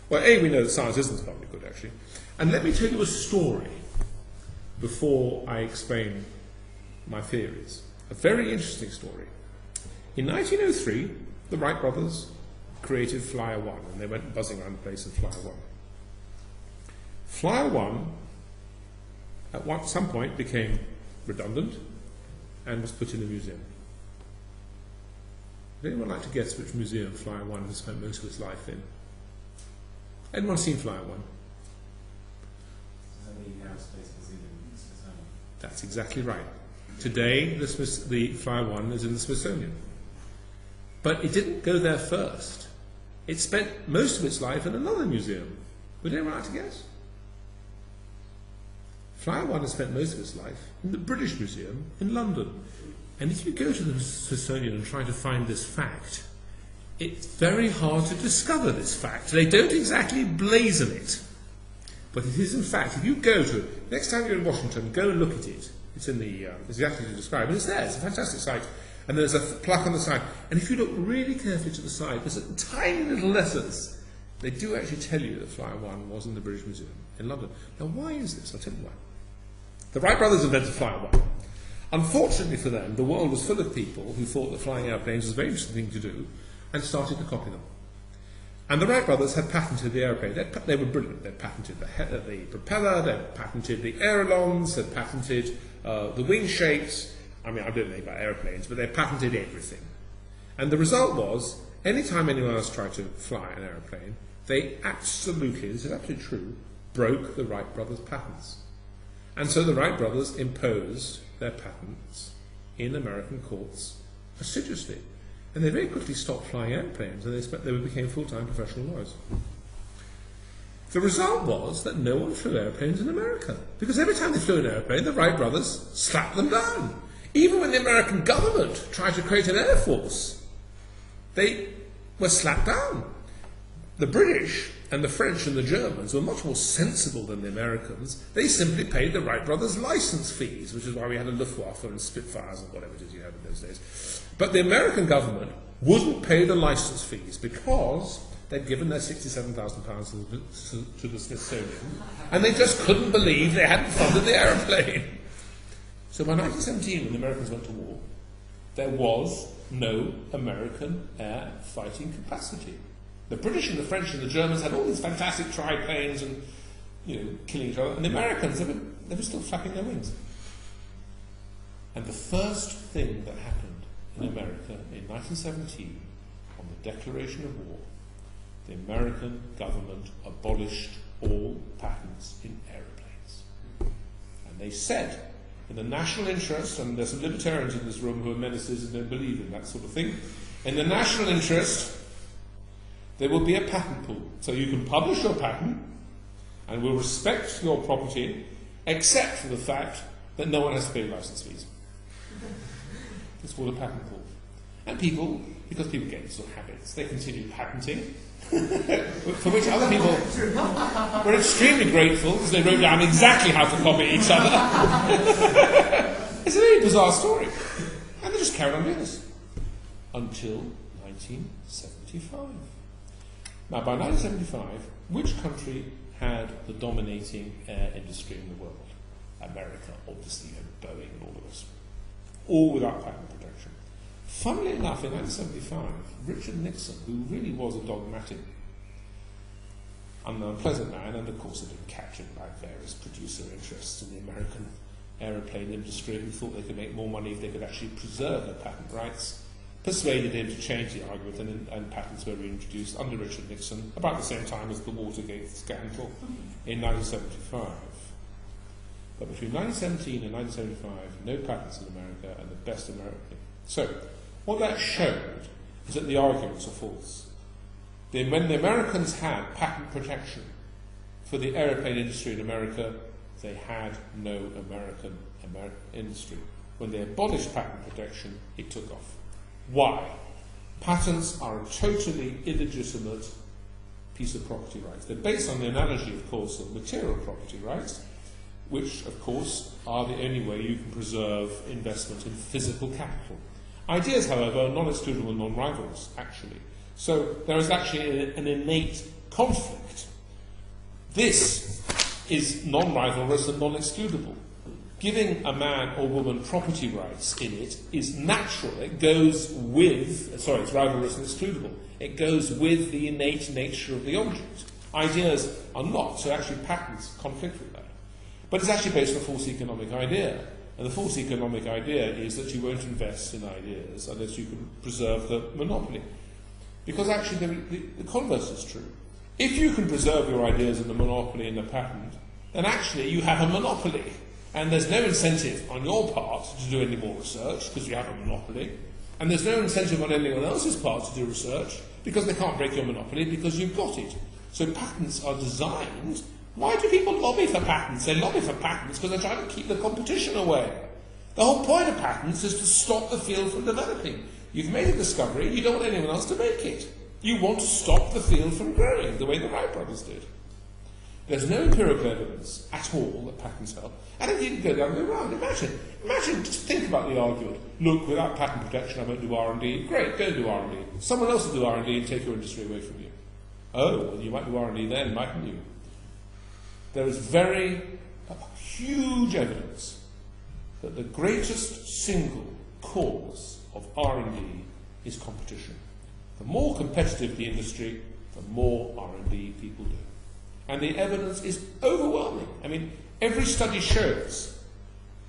Well, we know that science isn't a public good, actually. And let me tell you a story before I explain my theories. A very interesting story. In 1903, the Wright brothers created Flyer 1, and they went buzzing around the place in Flyer 1. Flyer 1, at some point, became redundant and was put in a museum. Would anyone like to guess which museum Flyer 1 has spent most of its life in? Anyone seen Flyer 1? That's exactly right. Today, the Flyer 1 is in the Smithsonian. But it didn't go there first. It spent most of its life in another museum. Would anyone like to guess? Flyer 1 has spent most of its life in the British Museum in London. And if you go to the Smithsonian and try to find this fact, it's very hard to discover this fact. They don't exactly blazon it. But it is, in fact, if you go to it, next time you're in Washington, go and look at it. It's in the, it's exactly as you described, and it's there, it's a fantastic site. And there's a plaque on the side. And if you look really carefully to the side, there's tiny little letters. They do actually tell you that Flyer 1 was in the British Museum in London. Now, why is this? I'll tell you why. The Wright brothers invented Flyer 1. Unfortunately for them, the world was full of people who thought that flying airplanes was a very interesting thing to do and started to copy them. And the Wright brothers had patented the aeroplane. They were brilliant. They patented the propeller, they patented the ailerons, they patented the wing shapes. I mean, I don't know anything about aeroplanes, but they patented everything. And the result was, any time anyone else tried to fly an aeroplane, they absolutely, this is absolutely true, broke the Wright brothers' patents. And so the Wright brothers imposed their patents in American courts assiduously. And they very quickly stopped flying airplanes, and they became full-time professional lawyers. The result was that no one flew airplanes in America, because every time they flew an airplane, the Wright brothers slapped them down. Even when the American government tried to create an air force, they were slapped down. The British and the French and the Germans were much more sensible than the Americans. They simply paid the Wright brothers license fees, which is why we had a Luftwaffe and Spitfires and whatever it is you had in those days. But the American government wouldn't pay the license fees because they'd given their £67,000 to the Smithsonian, and they just couldn't believe they hadn't funded the aeroplane. So by 1917, when the Americans went to war, there was no American air fighting capacity. The British and the French and the Germans had all these fantastic triplanes and, killing each other. And the Americans, they were still flapping their wings. And the first thing that happened in America in 1917, on the declaration of war, the American government abolished all patents in aeroplanes. And they said, in the national interest, and there's some libertarians in this room who are menaces and don't believe in that sort of thing, in the national interest, there will be a patent pool. So you can publish your patent, and we'll respect your property, except for the fact that no one has to pay license fees. It's called a patent pool. And people, because people get into habits, they continue patenting, for which other people were extremely grateful, because they wrote down exactly how to copy each other. It's a very bizarre story. And they just carried on doing this. Until 1975. Now, by 1975, which country had the dominating air industry in the world? America, obviously, and Boeing and all of us. All without patent protection. Funnily enough, in 1975, Richard Nixon, who really was a dogmatic, unpleasant man, and of course had been captured by various producer interests in the American aeroplane industry who thought they could make more money if they could actually preserve their patent rights, persuaded him to change the argument, and patents were reintroduced under Richard Nixon about the same time as the Watergate scandal in 1975. But between 1917 and 1975, no patents in America, and the best American. So, what that showed is that the arguments are false. When the Americans had patent protection for the aeroplane industry in America, they had no American industry. When they abolished patent protection, it took off. Why? Patents are a totally illegitimate piece of property rights. They're based on the analogy, of course, of material property rights, which, of course, are the only way you can preserve investment in physical capital. Ideas, however, are non-excludable and non-rivalrous, actually. So there is actually an innate conflict. This is non-rivalrous and non-excludable. Giving a man or woman property rights in it is natural. It goes with, it's rivalrous and excludable. It goes with the innate nature of the object. Ideas are not, so actually patents conflict with that. But it's actually based on a false economic idea. And the false economic idea is that you won't invest in ideas unless you can preserve the monopoly. Because actually the converse is true. If you can preserve your ideas in the monopoly in the patent, then actually you have a monopoly. And there's no incentive on your part to do any more research because you have a monopoly. And there's no incentive on anyone else's part to do research because they can't break your monopoly because you've got it. So patents are designed. Why do people lobby for patents? They lobby for patents because they're trying to keep the competition away. The whole point of patents is to stop the field from developing. You've made a discovery, you don't want anyone else to make it. You want to stop the field from growing, the way the Wright brothers did. There's no empirical evidence at all that patents help. And it didn't go down the round. Imagine, just think about the argument. Look, without patent protection, I won't do R&D. Great, go do R&D. Someone else will do R&D and take your industry away from you. Oh, well, you might do R&D then, mightn't you? There is huge evidence that the greatest single cause of R&D is competition. The more competitive the industry, the more R&D people do. And the evidence is overwhelming. I mean, every study shows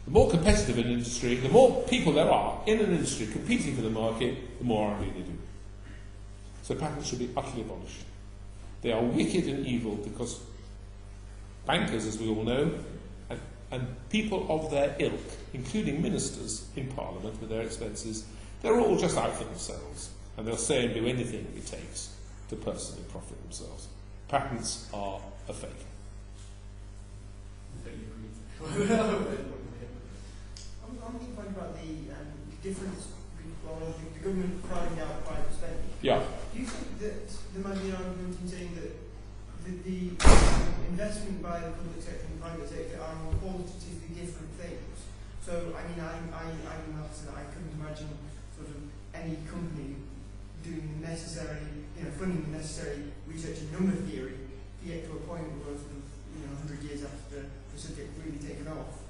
the more competitive an industry, the more people there are in an industry competing for the market, the more R&D they do. So patents should be utterly abolished. They are wicked and evil because bankers, as we all know, and people of their ilk, including ministers in Parliament with their expenses, they're all just out for themselves, and they'll say and do anything it takes to personally profit themselves. Patents are a fake. I'm talking about the difference between the government crowding out private spending. Yeah. Do you think that there might be an argument in saying that the investment by the public sector and private sector are more qualitatively different things? So, I mean, I couldn't imagine sort of any company doing the necessary, funding the necessary research in number theory to get to a point where sort of, 100 years after the subject really taken off.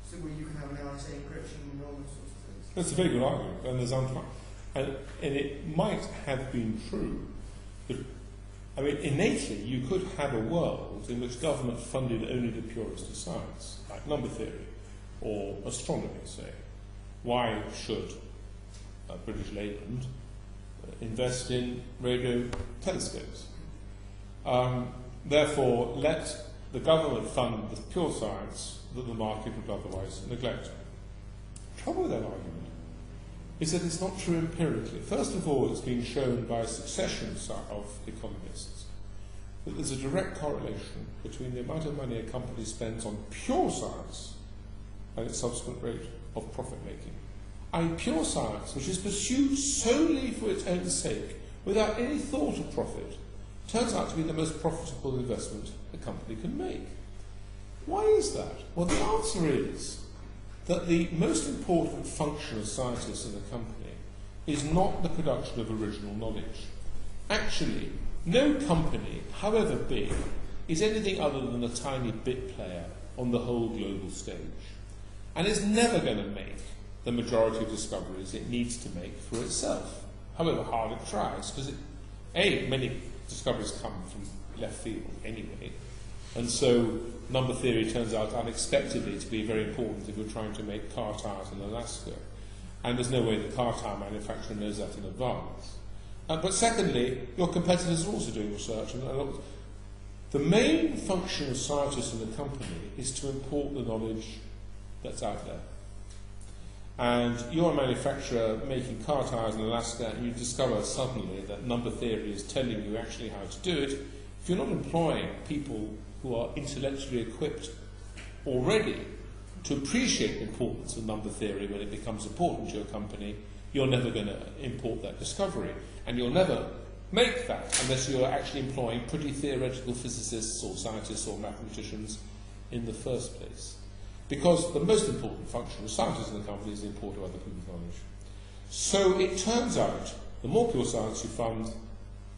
So where you can have an LSA encryption and all those sorts of things. That's a very good argument, and there's and it might have been true, but I mean, innately, you could have a world in which government funded only the purest of science, like number theory or astronomy, say. Why should British Leyland invest in radio telescopes? Therefore, let the government fund the pure science that the market would otherwise neglect. The trouble with that argument is that it's not true empirically. First of all, it's been shown by a succession of economists that there's a direct correlation between the amount of money a company spends on pure science and its subsequent rate of profit making. And pure science, which is pursued solely for its own sake, without any thought of profit, turns out to be the most profitable investment a company can make. Why is that? Well, the answer is that the most important function of scientists in a company is not the production of original knowledge. Actually, no company, however big, is anything other than a tiny bit player on the whole global stage, and is never going to make the majority of discoveries it needs to make for itself, however hard it tries, because many discoveries come from left field anyway, and so number theory turns out unexpectedly to be very important if you're trying to make car tires in Alaska, and there's no way the car tire manufacturer knows that in advance. But secondly, your competitors are also doing research, and the main function of scientists in a company is to import the knowledge that's out there. And you're a manufacturer making car tires in Alaska, and you discover suddenly that number theory is telling you actually how to do it. If you're not employing people who are intellectually equipped already to appreciate the importance of number theory when it becomes important to your company, you're never going to import that discovery. And you'll never make that unless you're actually employing pretty theoretical physicists or scientists or mathematicians in the first place. Because the most important function of scientists in the company is the import of other people's knowledge. So it turns out, the more pure science you fund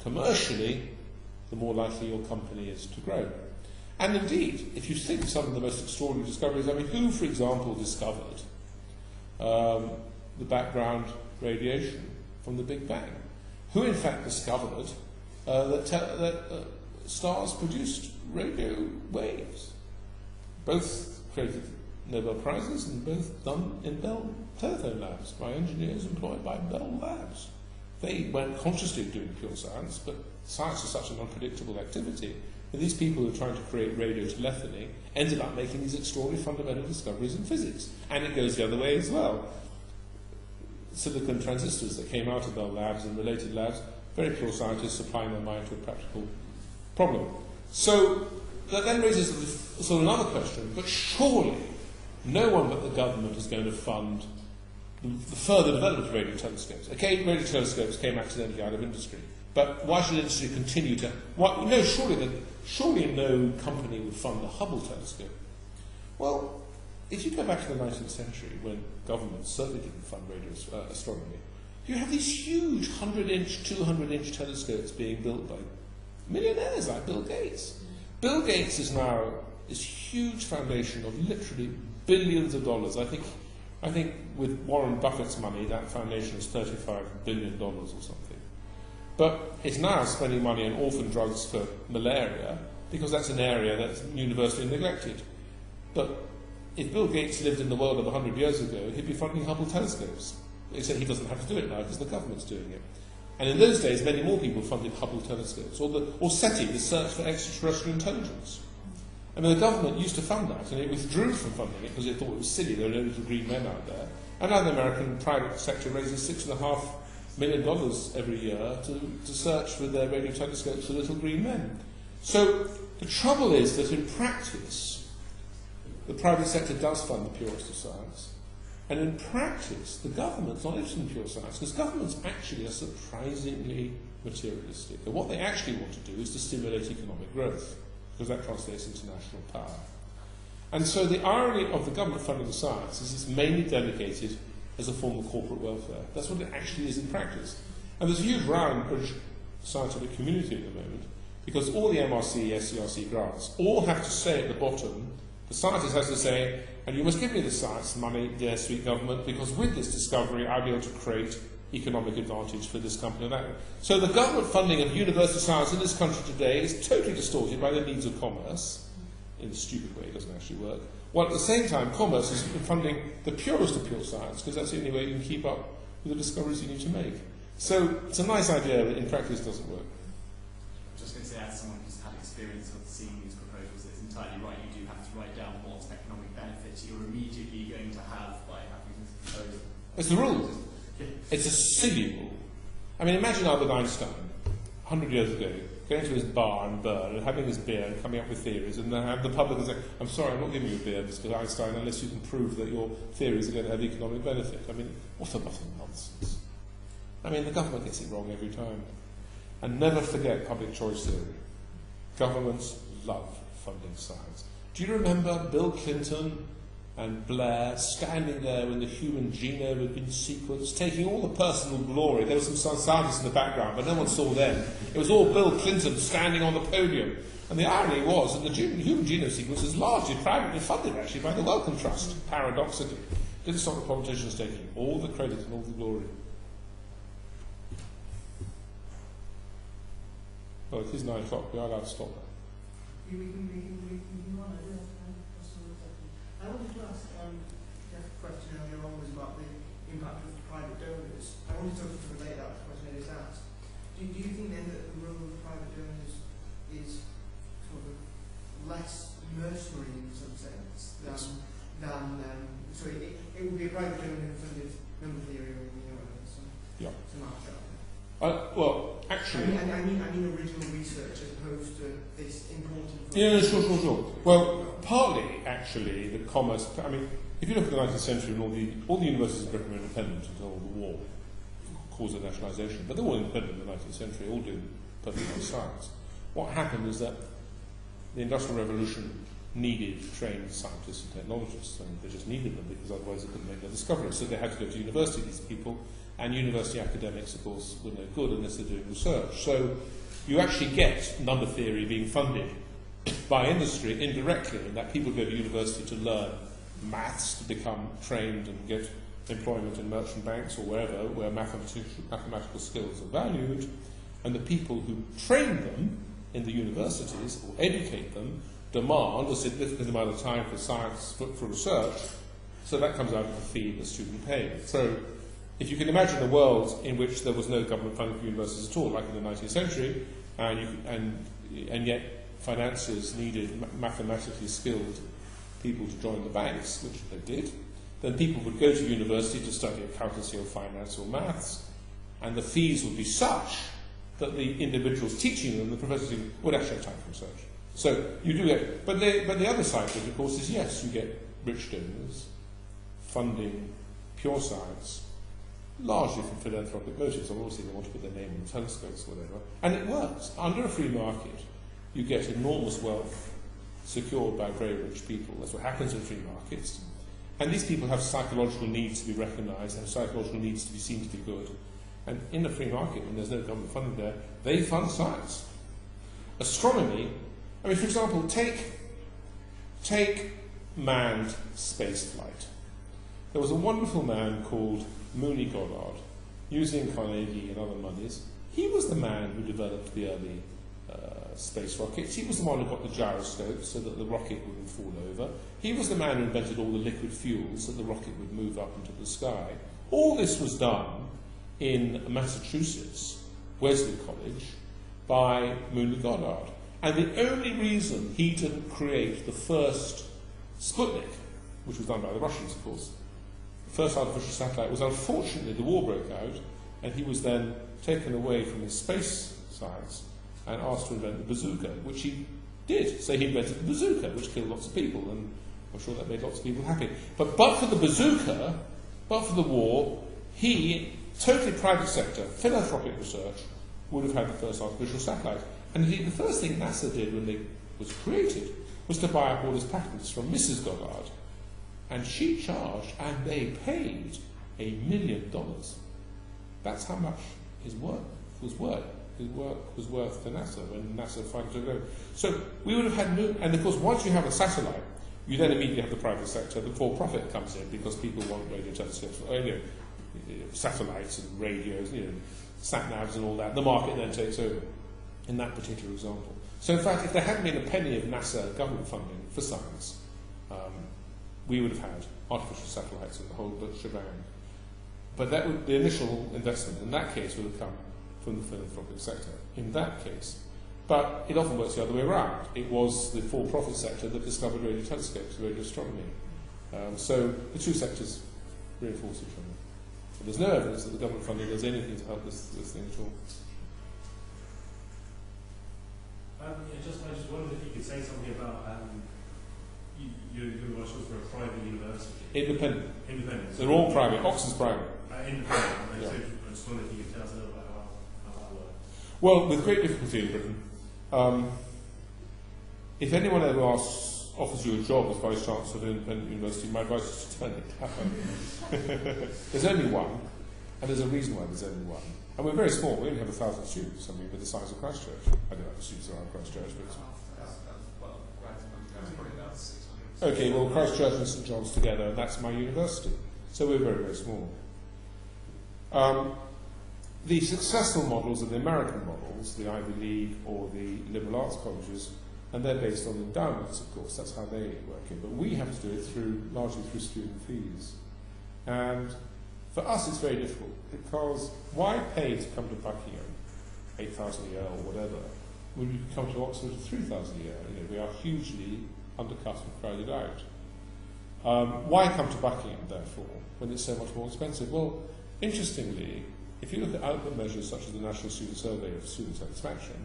commercially, the more likely your company is to grow. And indeed, if you think of some of the most extraordinary discoveries, I mean, who, for example, discovered the background radiation from the Big Bang? Who, in fact, discovered that stars produced radio waves? Both created Nobel Prizes and both done in Bell Telephone Labs by engineers employed by Bell Labs. They weren't consciously doing pure science, but science is such an unpredictable activity that these people who are trying to create radio telephony ended up making these extraordinary fundamental discoveries in physics. And it goes the other way as well. Silicon transistors that came out of Bell Labs and related labs, very pure scientists applying their mind to a practical problem. So that then raises sort of another question, but surely no one but the government is going to fund the further development of radio telescopes. Okay, radio telescopes came accidentally out of industry, but why should industry continue to... surely no company would fund the Hubble telescope. Well, if you go back to the 19th century, when governments certainly didn't fund radio astronomy, you have these huge 100-inch, 200-inch telescopes being built by millionaires like Bill Gates. Bill Gates is now this huge foundation of literally billions of dollars. I think with Warren Buffett's money, that foundation is $35 billion or something. but it's now spending money on orphan drugs for malaria because that's an area that's universally neglected. But if Bill Gates lived in the world of 100 years ago, he'd be funding Hubble telescopes. Except he doesn't have to do it now because the government's doing it. And in those days, many more people funded Hubble telescopes, or SETI, the Search for Extraterrestrial Intelligence. I mean, the government used to fund that, and it withdrew from funding it because it thought it was silly. There were no little green men out there. And now the American private sector raises $6.5 million every year to search with their radio telescopes for little green men. So the trouble is that in practice, the private sector does fund the purest of science. And in practice, the government's not interested in pure science, because governments actually are surprisingly materialistic. And what they actually want to do is to stimulate economic growth, because that translates into national power. And so the irony of the government funding of science is it's mainly delegated as a form of corporate welfare. That's what it actually is in practice. And there's a huge row in the British scientific community at the moment, because all the MRC, SCRC grants all have to say at the bottom, the scientist has to say, and you must give me the science money, dear sweet government, because with this discovery I'll be able to create economic advantage for this company and that. So the government funding of university science in this country today is totally distorted by the needs of commerce, in a stupid way, it doesn't actually work, while at the same time commerce is funding the purest of pure science, because that's the only way you can keep up with the discoveries you need to make. So it's a nice idea, but in practice it doesn't work. I'm just going to say, as someone who's had experience of seeing these proposals, it's entirely right. You do have to write down what economic benefits you're immediately going to have by having this proposal. It's the rule. It's a silly rule. I mean, imagine Albert Einstein, 100 years ago, going to his bar in Bern and having his beer and coming up with theories, and then have the public and say, I'm sorry, I'm not giving you a beer, Mr. Einstein, unless you can prove that your theories are going to have economic benefit. I mean, what a lot of nonsense. I mean, the government gets it wrong every time. And never forget public choice theory. Governments love funding science. Do you remember Bill Clinton and Blair standing there when the human genome had been sequenced, taking all the personal glory? There was some scientists in the background, but no one saw them. It was all Bill Clinton standing on the podium. And the irony was that the human genome sequence is largely privately funded, actually, by the Wellcome Trust, paradoxically. Didn't stop the politicians taking all the credit and all the glory. Well, it is 9 o'clock. We are allowed to stop now. We can run it, yeah. I wanted to ask, Jeff's question earlier on was about the impact of private donors. I wanted to relate that to the question I just asked. Do you think then that the role of private donors is sort of less mercenary in some sense than sorry, it would be a private donor who funded number theory or some market? Well, actually... I mean original research as opposed to this important... Yeah, sure. Well, partly, actually, the commerce... I mean, if you look at the 19th century, and all the universities in Britain were independent until the war caused their nationalisation, but they were all independent in the 19th century, all doing perfectly nice science. What happened is that the Industrial Revolution needed trained scientists and technologists, and they just needed them because otherwise they couldn't make their discoveries. So they had to go to university, these people, and university academics, of course, were no good unless they're doing research. So you actually get number theory being funded by industry indirectly, in that people go to university to learn maths, to become trained and get employment in merchant banks or wherever, where mathematical skills are valued, and the people who train them in the universities or educate them demand a significant amount of time for science, for research, so that comes out of the fee the student pays. So if you can imagine a world in which there was no government funding for universities at all, like in the 19th century, and yet financiers needed mathematically skilled people to join the banks, which they did, then people would go to university to study accountancy or finance or maths, and the fees would be such that the individuals teaching them, the professors, would actually have time for research. So you do get, but the other side of it, of course, is yes, you get rich donors funding pure science, largely from philanthropic motives. Obviously, they want to put their name on telescopes or whatever, and it works. Under a free market, you get enormous wealth secured by very rich people. That's what happens in free markets. And these people have psychological needs to be recognised, have psychological needs to be seen to be good. And in the free market, when there's no government funding there, they fund science. Astronomy, I mean, for example, take manned space flight. There was a wonderful man called Mooney Goddard, using Carnegie and other monies, He was the man who developed the early space rockets. He was the one who got the gyroscope so that the rocket wouldn't fall over. He was the man who invented all the liquid fuels so the rocket would move up into the sky. All this was done in Massachusetts, Wesley College, by Mooney Goddard. And the only reason he didn't create the first Sputnik, which was done by the Russians, of course, the first artificial satellite, was unfortunately the war broke out, and he was then taken away from his space science and asked to invent the bazooka, which he did. So he invented the bazooka, which killed lots of people, and I'm sure that made lots of people happy. But for the bazooka, but for the war, he, totally private sector, philanthropic research, would have had the first artificial satellite. And indeed, the first thing NASA did when it was created was to buy up all his patents from Mrs. Goddard. And she charged, and they paid, $1 million. That's how much his work was worth. His work was worth to NASA when NASA finally took it over. So we would have had no... And of course, once you have a satellite, you then immediately have the private sector. The for-profit comes in because people want radio telescopes, satellites and radios, sat-navs and all that. The market then takes over in that particular example. So in fact, if there hadn't been a penny of NASA government funding for science, we would have had artificial satellites and the whole shebang. But the initial investment in that case would have come from the philanthropic sector, in that case. But it often works the other way around. It was the for-profit sector that discovered radio telescopes, radio astronomy. So the two sectors reinforce each other. But there's no evidence that the government funding does anything to help this thing at all. I just wondered if you could say something about your university for a private university. Independent. Independent. They're all private. Oxford's private. Independent. Yeah. So I just wondered if you could tell us a little about how that works. Well, with great difficulty in Britain. If anyone ever offers you a job as Vice Chancellor of an independent university, my advice is to turn it down. There's only one, and there's a reason why there's only one. And we're very small. We only have 1,000 students. I mean, we're the size of Christchurch. I don't know the students around Christchurch, but... Okay, well, Christchurch and St John's together, and that's my university. So we're very, very small. The successful models are the American models, the Ivy League or the liberal arts colleges, and they're based on endowments, of course. That's how they work it. But we have to do it largely through student fees. And for us, it's very difficult, because why pay to come to Buckingham, 8,000 a year or whatever, when you can come to Oxford for 3,000 a year? We are hugely undercut and crowded out. Why come to Buckingham, therefore, when it's so much more expensive? Well, interestingly, if you look at output measures such as the National Student Survey of Student Satisfaction,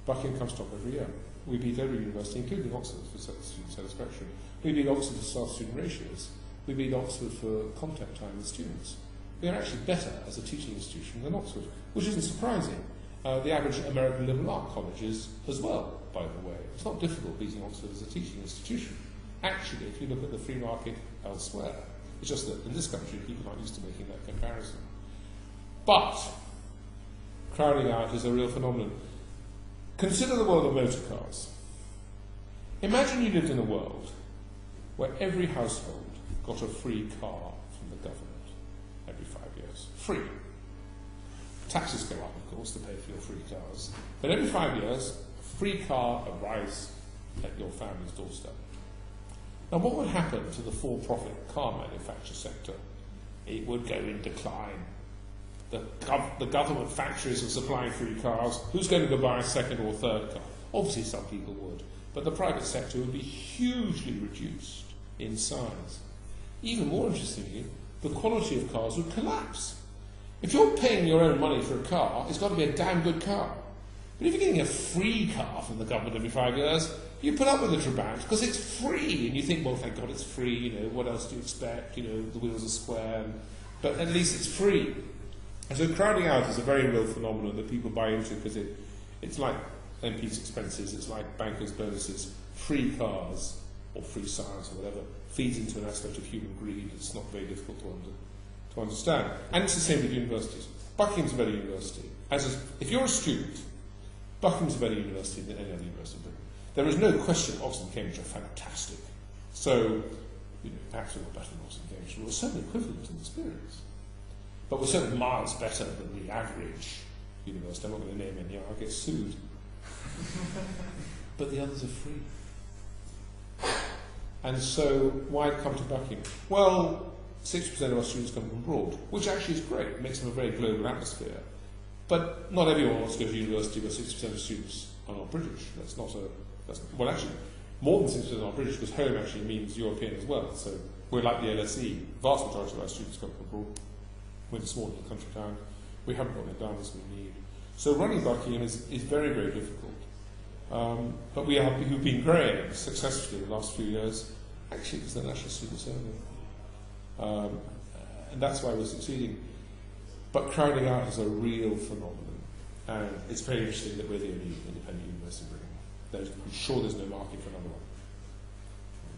Buckingham comes top every year. We beat every university, including Oxford, for student satisfaction. We beat Oxford for staff-student ratios. We beat Oxford for contact time with students. We are actually better as a teaching institution than Oxford, which isn't surprising. The average American liberal art college is as well, by the way. It's not difficult beating Oxford as a teaching institution. Actually, if you look at the free market elsewhere, it's just that in this country people aren't used to making that comparison. But crowding out is a real phenomenon. Consider the world of motor cars. Imagine you lived in a world where every household got a free car from the government every 5 years. Free. Taxes go up, of course, to pay for your free cars. But every 5 years, a free car arrives at your family's doorstep. Now, what would happen to the for-profit car manufacture sector? It would go in decline. The government factories are supplying free cars. Who's going to go buy a second or third car? Obviously, some people would. But the private sector would be hugely reduced in size. Even more interestingly, the quality of cars would collapse. If you're paying your own money for a car, it's got to be a damn good car. But if you're getting a free car from the government every 5 years, you put up with the Trabant because it's free, and you think, well, thank God it's free, what else do you expect, the wheels are square, but at least it's free. And so crowding out is a very real phenomenon that people buy into because it's like MPs' expenses, it's like bankers' bonuses. Free cars, or free science, or whatever, feeds into an aspect of human greed that's not very difficult to understand. And it's the same with universities. Buckingham's a better university. If you're a student, Buckingham's a better university than any other university. There is no question Oxford and Cambridge are fantastic. So, absolutely better than Oxford and Cambridge. We're certainly equivalent in experience. But we're certainly miles better than the average, university, I'm not going to name any, I'll get sued. But the others are free. And so, why come to Buckingham? Well, 60% of our students come from abroad, which actually is great. It makes them a very global atmosphere. But not everyone wants to go to university where 60% of students are not British. Well, actually, more than 60% are not British, because home actually means European as well. So we're like the LSE. Vast majority of our students come from abroad. We're in a small little country town. We haven't got the downs we need. So running Buckingham is very, very difficult. But we've been growing successfully in the last few years, actually because the National Student Survey. And that's why we're succeeding. But crowding out is a real phenomenon. And it's very interesting that we're the only independent university in Britain. I'm sure there's no market for another one.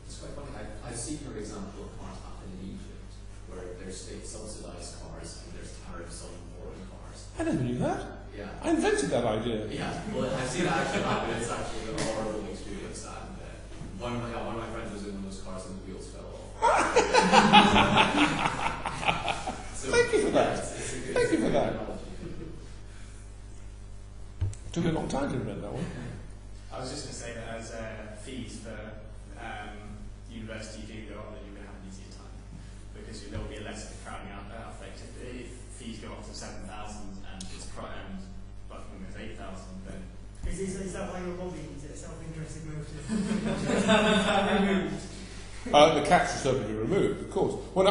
It's quite funny. I've seen your example of cars happen in Egypt, where there's state-subsidised cars and there's tariffs on foreign cars. I never knew that. Yeah. I invented that idea. Yeah, well, I've seen it actually happen. It's actually a horrible experience. And one of my friends was in one of those cars and the wheels fell off. So, Thank you for that. Yeah, Thank you for that. Took a long time to invent that one. I was just going to say that as fees for university do go up, then you're going to have an easier time, because there will be less of a crowding out effect. If fees go up to 7,000 and it's and Buckingham is 8,000, then Is that why you're lobbying? Is it a self-interested motive? The catch is certainly removed, of course. Well,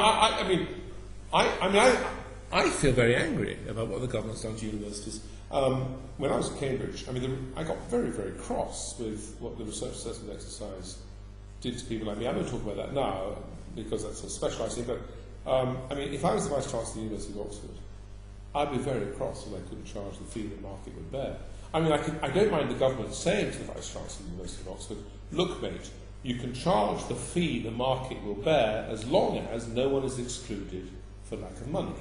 I feel very angry about what the government's done to universities. When I was at Cambridge, I got very, very cross with what the research assessment exercise did to people like me. I don't talk about that now because that's a specialised thing, but if I was the Vice Chancellor of the University of Oxford, I'd be very cross if I couldn't charge the fee the market would bear. I don't mind the government saying to the Vice Chancellor of the University of Oxford, look mate, you can charge the fee the market will bear as long as no one is excluded for lack of money.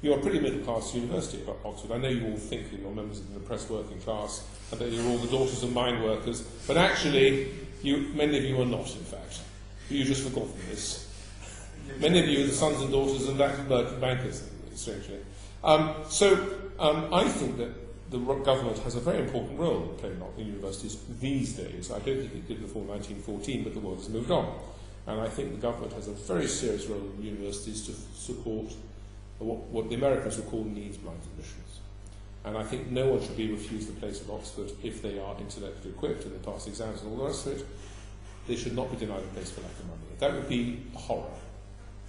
You're a pretty middle-class university at Oxford. I know you all think that you're members of the oppressed working class and that you're all the daughters of mine workers, but actually, many of you are not, in fact. You've just forgotten this. Many of you are the sons and daughters of bankers, strangely. I think that the government has a very important role to play in universities these days. I don't think it did before 1914, but the world has moved on. And I think the government has a very serious role in universities to support what the Americans would call needs-blind admissions. And I think no one should be refused a place at Oxford if they are intellectually equipped and they pass exams and all the rest of it. They should not be denied a place for lack of money. That would be a horror.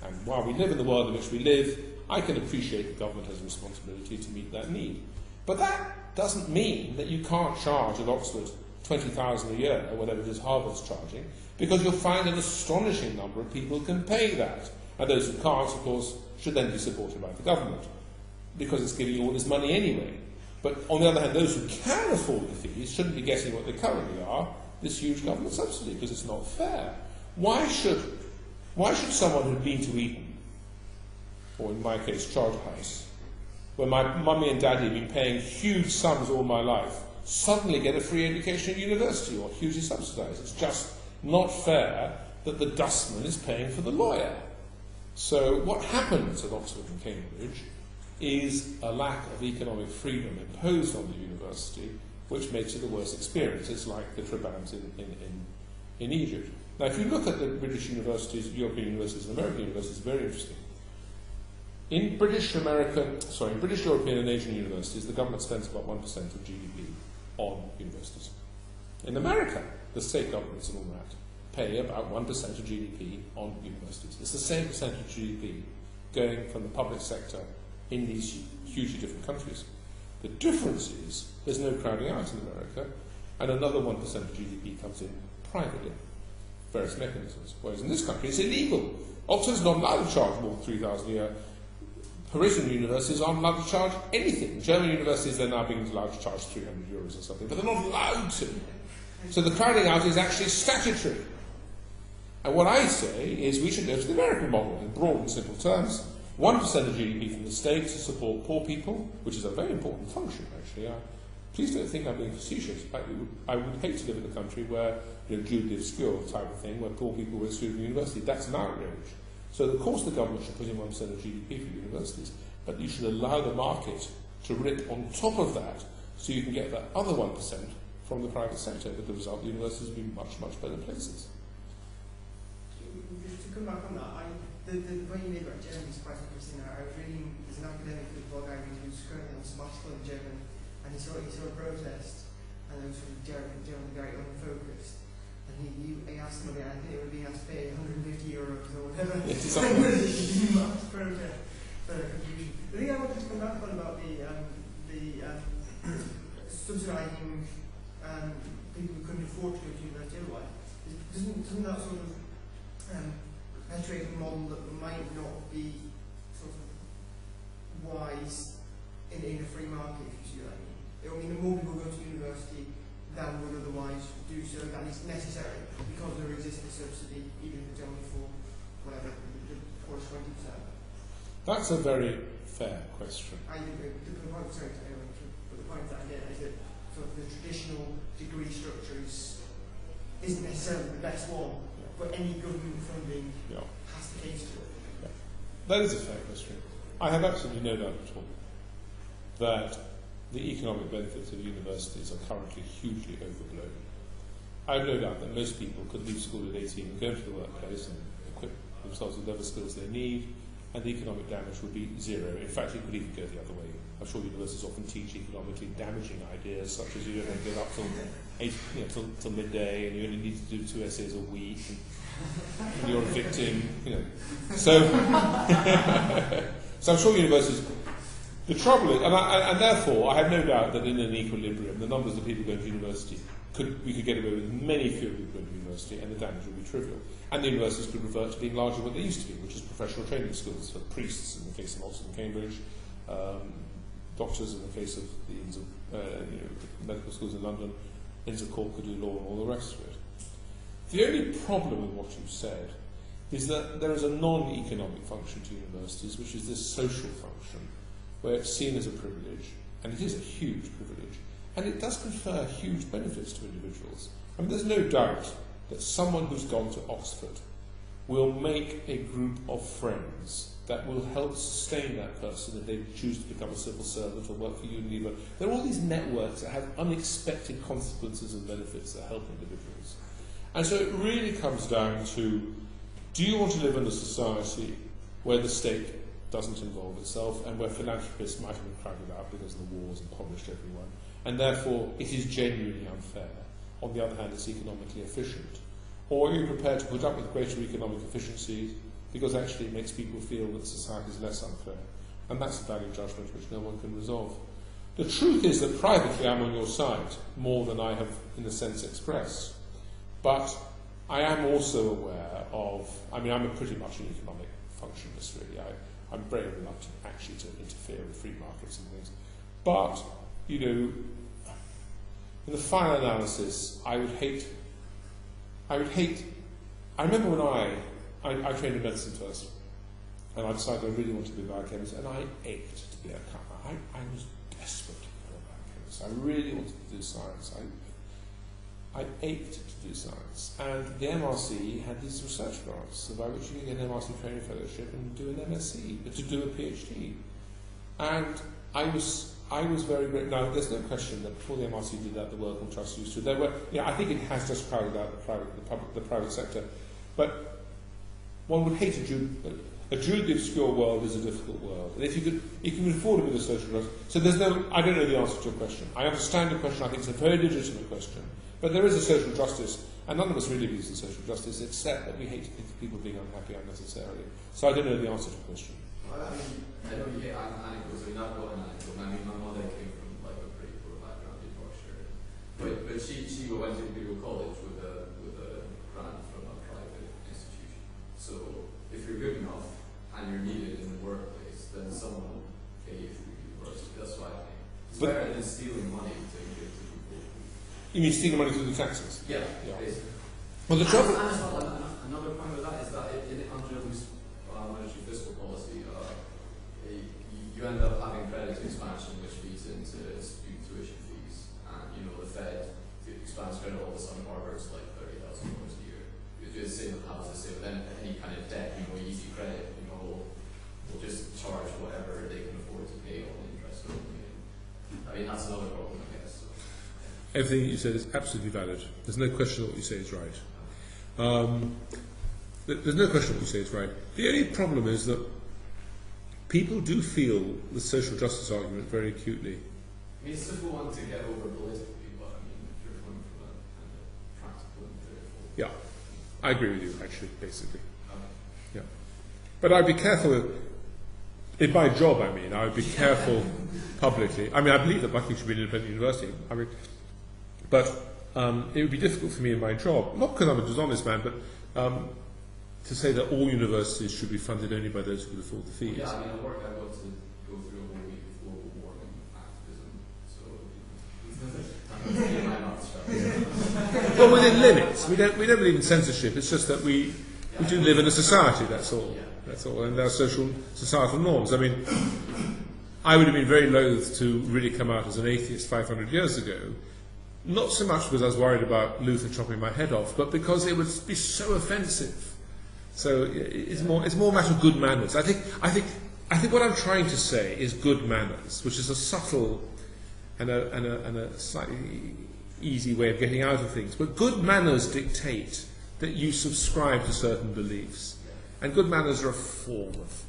And while we live in the world in which we live, I can appreciate the government has a responsibility to meet that need. But that doesn't mean that you can't charge at Oxford 20,000 a year, or whatever it is Harvard's charging, because you'll find an astonishing number of people can pay that. And those who can't, of course, should then be supported by the government, because it's giving you all this money anyway. But on the other hand, those who can afford the fees shouldn't be getting what they currently are, this huge government subsidy, because it's not fair. Why should someone who'd been to Eton, or in my case, Charterhouse, where my mummy and daddy have been paying huge sums all my life, suddenly get a free education at university or hugely subsidised? It's just not fair that the dustman is paying for the lawyer. So what happens at Oxford and Cambridge is a lack of economic freedom imposed on the university, which makes it a worse experience. It's like the Trabant in Egypt. Now, if you look at the British universities, European universities, and American universities, it's very interesting. In British, European and Asian universities, the government spends about 1% of GDP on universities. In America, the state governments and all that pay about 1% of GDP on universities. It's the same percentage of GDP going from the public sector in these hugely different countries. The difference is there's no crowding out in America, and another 1% of GDP comes in privately, various mechanisms. Whereas in this country, it's illegal. Oxford's not allowed to charge more than 3,000 a year. Parisian universities aren't allowed to charge anything. German universities, they're now being allowed to charge €300 or something, but they're not allowed to. So the crowding out is actually statutory. And what I say is we should go to the American model in broad and simple terms. 1% of GDP from the state to support poor people, which is a very important function, actually. Please don't think I'm being facetious. I would hate to live in a country where, Jude the Obscure type of thing, where poor people were excluded from university. That's an outrage. So, of course, the government should put in 1% of GDP for universities, but you should allow the market to rip on top of that so you can get that other 1% from the private sector. With the result, the universities will be much, much better places. To come back on that, the point you made about Germany is quite interesting. I was reading, there's an academic blog I read who's currently on sabbatical in Germany, and he saw a protest, and it was from Germany very unfocused. And he asked them again, I think they were being asked to pay €150 or whatever. Yes, For protest for contribution. The thing I wanted to come back on about the subsidising people who couldn't afford to go to university otherwise, doesn't that sort of perpetuate a model that might not be sort of wise in a free market, if you see what I mean? It will mean that more people go to university than would otherwise do so, and it's necessary because there exists a subsidy, even if it's only for whatever, the poorest 20%. That's a very fair question. I think the point, sorry, but the point that I get is that sort of the traditional degree structure isn't necessarily the best one, but any government funding has to cater to it. Yeah. That is a fair question. I have absolutely no doubt at all that the economic benefits of universities are currently hugely overblown. I have no doubt that most people could leave school at 18 and go to the workplace and equip themselves with whatever skills they need, and the economic damage would be zero. In fact, it could even go the other way. I'm sure universities often teach economically damaging ideas, such as you don't get up till midday, and you only need to do 2 essays a week, and you're a victim. So, so I'm sure universities. The trouble is, and therefore, I have no doubt that in an equilibrium, the numbers of people going to university we could get away with many fewer people going to university, and the damage would be trivial. And the universities could revert to being largely what they used to be, which is professional training schools for priests in the case of Oxford and Cambridge, doctors in the case of the Inns of medical schools in London, Inns of Court could do law and all the rest of it. The only problem with what you've said is that there is a non-economic function to universities, which is this social function, where it's seen as a privilege, and it is a huge privilege, and it does confer huge benefits to individuals. I mean, there's no doubt that someone who's gone to Oxford will make a group of friends that will help sustain that person if they choose to become a civil servant or work for Unilever. There are all these networks that have unexpected consequences and benefits that help individuals. And so it really comes down to, do you want to live in a society where the state doesn't involve itself and where philanthropists might have been crowded out because of the wars and punished everyone, and therefore it is genuinely unfair? On the other hand, it's economically efficient. Or are you prepared to put up with greater economic efficiencies because actually it makes people feel that society is less unfair? And that's a value judgment which no one can resolve. The truth is that privately I'm on your side more than I have in a sense expressed. But I am also aware of, I'm pretty much an economic functionalist really. I'm very reluctant actually to interfere with free markets and things. But, in the final analysis, I remember when I trained in medicine first, and I decided I really wanted to be a biochemist, and I ached to be a chemist. I was desperate to be a biochemist. I really wanted to do science. I ached to do science. And the MRC had these research grants, by which you can get an MRC training fellowship and do an MSc, but to do a PhD. And I was very great. Now, there's no question that before the MRC did that, the Wellcome Trust used to. There were, I think it has just crowded out the private sector. But one would hate a Druidly obscure world is a difficult world. And if you can afford it with a social justice. So I don't know the answer to your question. I understand your question. I think it's a very legitimate question. But there is a social justice, and none of us really believes in social justice, except that we hate people being unhappy unnecessarily. So I don't know the answer to the question. Well, I know you hate anecdotes, so you're not going anecdote. My mother came from a pretty poor background in Yorkshire, but she went to Imperial College with a grant from a private institution. So if you're good enough and you're needed in the workplace, then someone will pay you through university. That's what I think. It's better than stealing money to give to people. You mean stealing money through the taxes? Yeah. Basically. Well, the trouble. Another point with that is that under loose monetary fiscal policy, you end up having credit expansion, which feeds into student tuition fees, and the Fed expands credit all of a sudden. Harvard's like $30,000 a year. It's the same with houses, same with any kind of debt. Easy credit, will just charge whatever they can afford to pay on interest only. mean, that's another problem, I guess. So, Everything you said is absolutely valid. There's no question that what you say is right. There's no question what you say is right. The only problem is that people do feel the social justice argument very acutely. I mean, it's difficult one to get over politically, but I mean, if you're coming from a kind of practical and theoretical. Yeah, I agree with you, actually, basically. Yeah. But I'd be careful, in my job, I mean, I would be careful publicly. I mean, I believe that Buckingham should be an independent university. I mean, but it would be difficult for me in my job, not because I'm a dishonest man, but to say that all universities should be funded only by those who can afford the fees. Yeah, I mean, at work I got to go through a whole week of global warming activism, so Well, within limits. We don't believe in censorship. It's just that we do live in a society. That's all. That's all. And there are societal norms. I mean, I would have been very loath to really come out as an atheist 500 years ago. Not so much because I was worried about Luther chopping my head off, but because it would be so offensive. So it's more a matter of good manners. I think what I'm trying to say is good manners, which is a subtle and a slightly easy way of getting out of things. But good manners dictate that you subscribe to certain beliefs, and good manners are a form of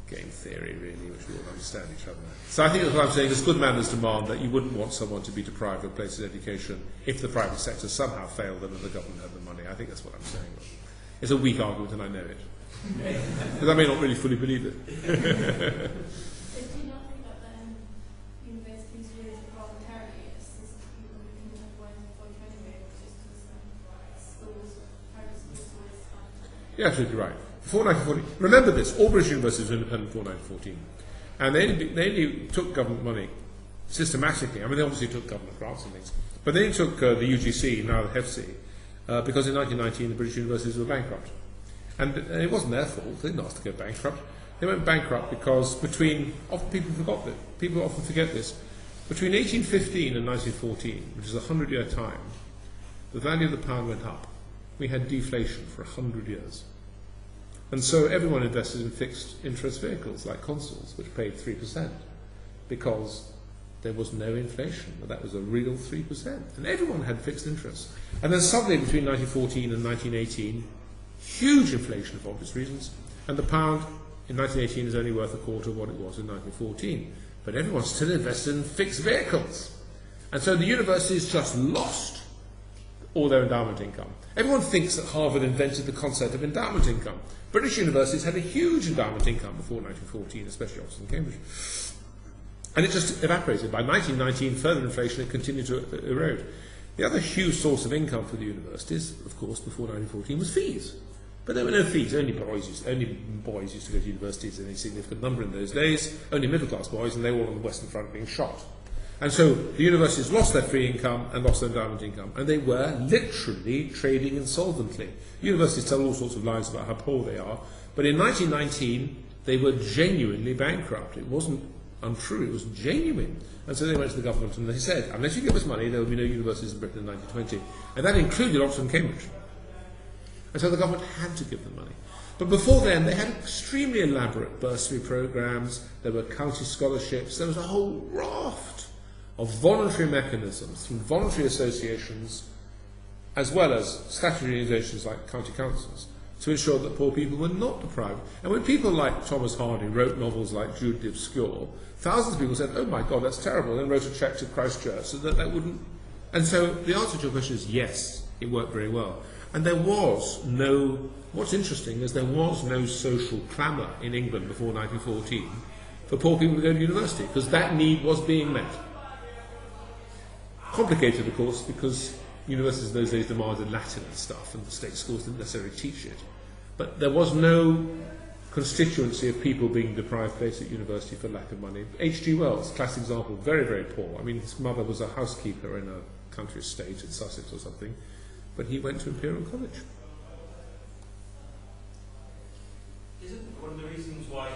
game theory, really, which we all understand each other. So I think that's what I'm saying is good manners demand that you wouldn't want someone to be deprived of a place of education if the private sector somehow failed them and the government had the money. I think that's what I'm saying. It's a weak argument, and I know it. Because I may not really fully believe it. Do you not think that universities really voluntarily assist people who can afford anyway, just as schools, private schools always fund? You're absolutely right. Before 1914, remember this, all British universities were independent before 1914. And they only took government money systematically. I mean, they obviously took government grants and things. But they took the UGC, now the HEFC, because in 1919 the British universities were bankrupt. And it wasn't their fault, they didn't ask to go bankrupt. They went bankrupt because people often forget this, between 1815 and 1914, which is a 100-year time, the value of the pound went up. We had deflation for 100 years. And so everyone invested in fixed interest vehicles like consols, which paid 3%, because there was no inflation. That was a real 3%. And everyone had fixed interest. And then suddenly, between 1914 and 1918, huge inflation for obvious reasons, and the pound in 1918 is only worth a quarter of what it was in 1914. But everyone still invested in fixed vehicles. And so the universities just lost all their endowment income. Everyone thinks that Harvard invented the concept of endowment income. British universities had a huge endowment income before 1914, especially Oxford and Cambridge. And it just evaporated. By 1919, further inflation had continued to erode. The other huge source of income for the universities, of course, before 1914, was fees. But there were no fees. Only boys used to go to universities in a significant number in those days, only middle-class boys, and they were all on the Western Front being shot. And so the universities lost their free income and lost their endowment income, and they were literally trading insolvently. Universities tell all sorts of lies about how poor they are, but in 1919 they were genuinely bankrupt. It wasn't untrue, it was genuine. And so they went to the government and they said, unless you give us money, there will be no universities in Britain in 1920. And that included Oxford and Cambridge. And so the government had to give them money. But before then, they had extremely elaborate bursary programs, there were county scholarships, there was a whole raft of voluntary mechanisms through voluntary associations, as well as statutory organisations like county councils, to ensure that poor people were not deprived. And when people like Thomas Hardy wrote novels like Jude the Obscure, thousands of people said, oh my God, that's terrible, and then wrote a cheque to Christchurch so that wouldn't... And so the answer to your question is yes, it worked very well. And there was no... What's interesting is there was no social clamour in England before 1914 for poor people to go to university, because that need was being met. Complicated, of course, because universities in those days demanded Latin and stuff, and the state schools didn't necessarily teach it. But there was no constituency of people being deprived place at university for lack of money. H.G. Wells, classic example, very, very poor. I mean, his mother was a housekeeper in a country estate in Sussex or something, but he went to Imperial College. Isn't one of the reasons why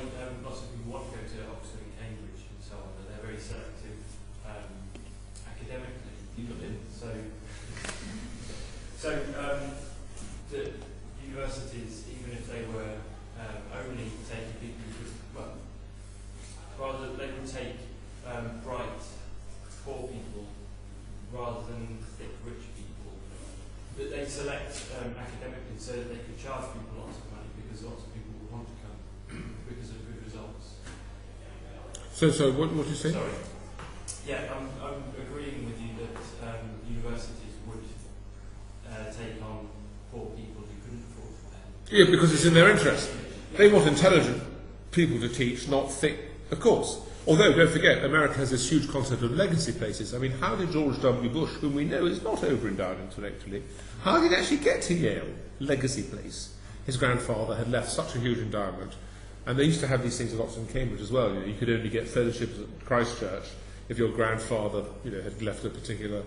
lots of people want to go to Oxford and Cambridge and so on, that they're very selective academically? The universities, even if they were only taking people who could, well, rather they would take bright rather than thick, rich people. That they select academically so that they could charge people lots of money because lots of people will want to come because of good results. So what do you say? Sorry. Yeah, I'm agreeing with you that universities would take on poor people who couldn't afford to pay. Yeah, because it's in their interest. They want intelligent people to teach, not thick, of course. Although, don't forget, America has this huge concept of legacy places. I mean, how did George W. Bush, whom we know is not over-endowed intellectually, how did he actually get to Yale, legacy place? His grandfather had left such a huge endowment. And they used to have these things at Oxford and Cambridge as well. You know, you could only get fellowships at Christ Church if your grandfather, had left a particular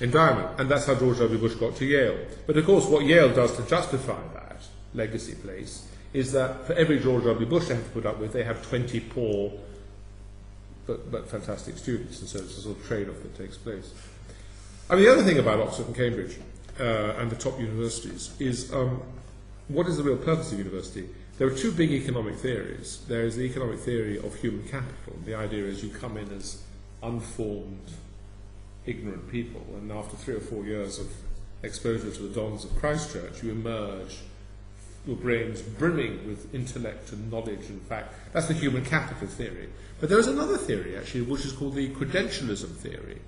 endowment. And that's how George W. Bush got to Yale. But of course, what Yale does to justify that legacy place is that for every George W. Bush they have to put up with, they have 20 poor but fantastic students. And so it's a sort of trade-off that takes place. I mean, the other thing about Oxford and Cambridge and the top universities is what is the real purpose of university? There are two big economic theories. There is the economic theory of human capital. The idea is you come in as unformed, ignorant people, and after 3 or 4 years of exposure to the dons of Christ Church, you emerge, your brains brimming with intellect and knowledge and fact. That's the human capital theory. But there is another theory, actually, which is called the credentialism theory.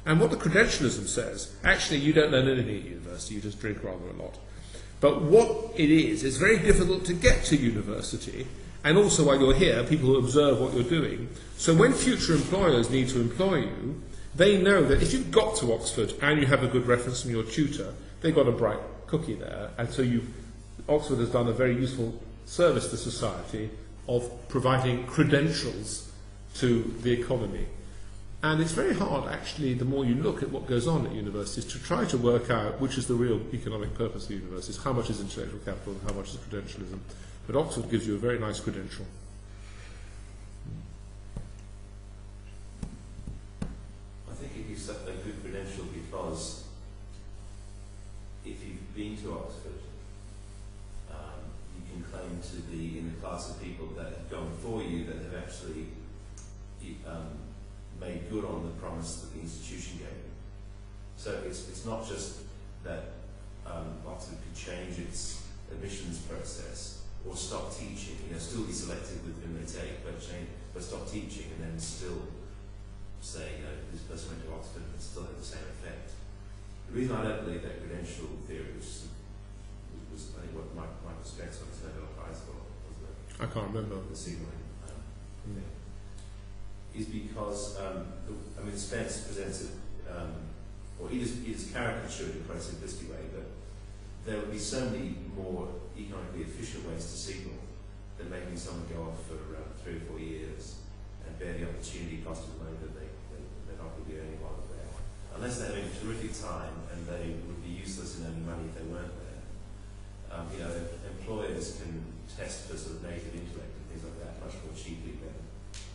And what the credentialism says, actually, you don't learn anything at university, you just drink rather a lot. But what it is, it's very difficult to get to university, and also while you're here, people will observe what you're doing. So when future employers need to employ you, they know that if you've got to Oxford and you have a good reference from your tutor, they've got a bright cookie there, and so Oxford has done a very useful service to society of providing credentials to the economy. And it's very hard, actually, the more you look at what goes on at universities, to try to work out which is the real economic purpose of universities, how much is intellectual capital and how much is credentialism. But Oxford gives you a very nice credential. I think it gives a good credential because if you've been to Oxford, you can claim to be in the class of people that have gone for you, that have actually made good on the promise that the institution gave you. So it's not just that Oxford could change its admissions process or stop teaching, still be selective with whom they take, but stop teaching and then still say, this person went to Oxford and still had the same effect. The reason I don't believe that credential theory, which was I think what Michael Spencer on his Nobel Prize for, wasn't it? I can't remember. The signaling thing. Is because, Spence presents it, or he just caricatured it in a quite simplistic way, but there would be so many more economically efficient ways to signal than making someone go off for 3 or 4 years and bear the opportunity cost of money that they're not going to be earning while they're there. Unless they're having a terrific time and they would be useless in earning money if they weren't there. Employers can test for sort of native intellect and things like that much more cheaply than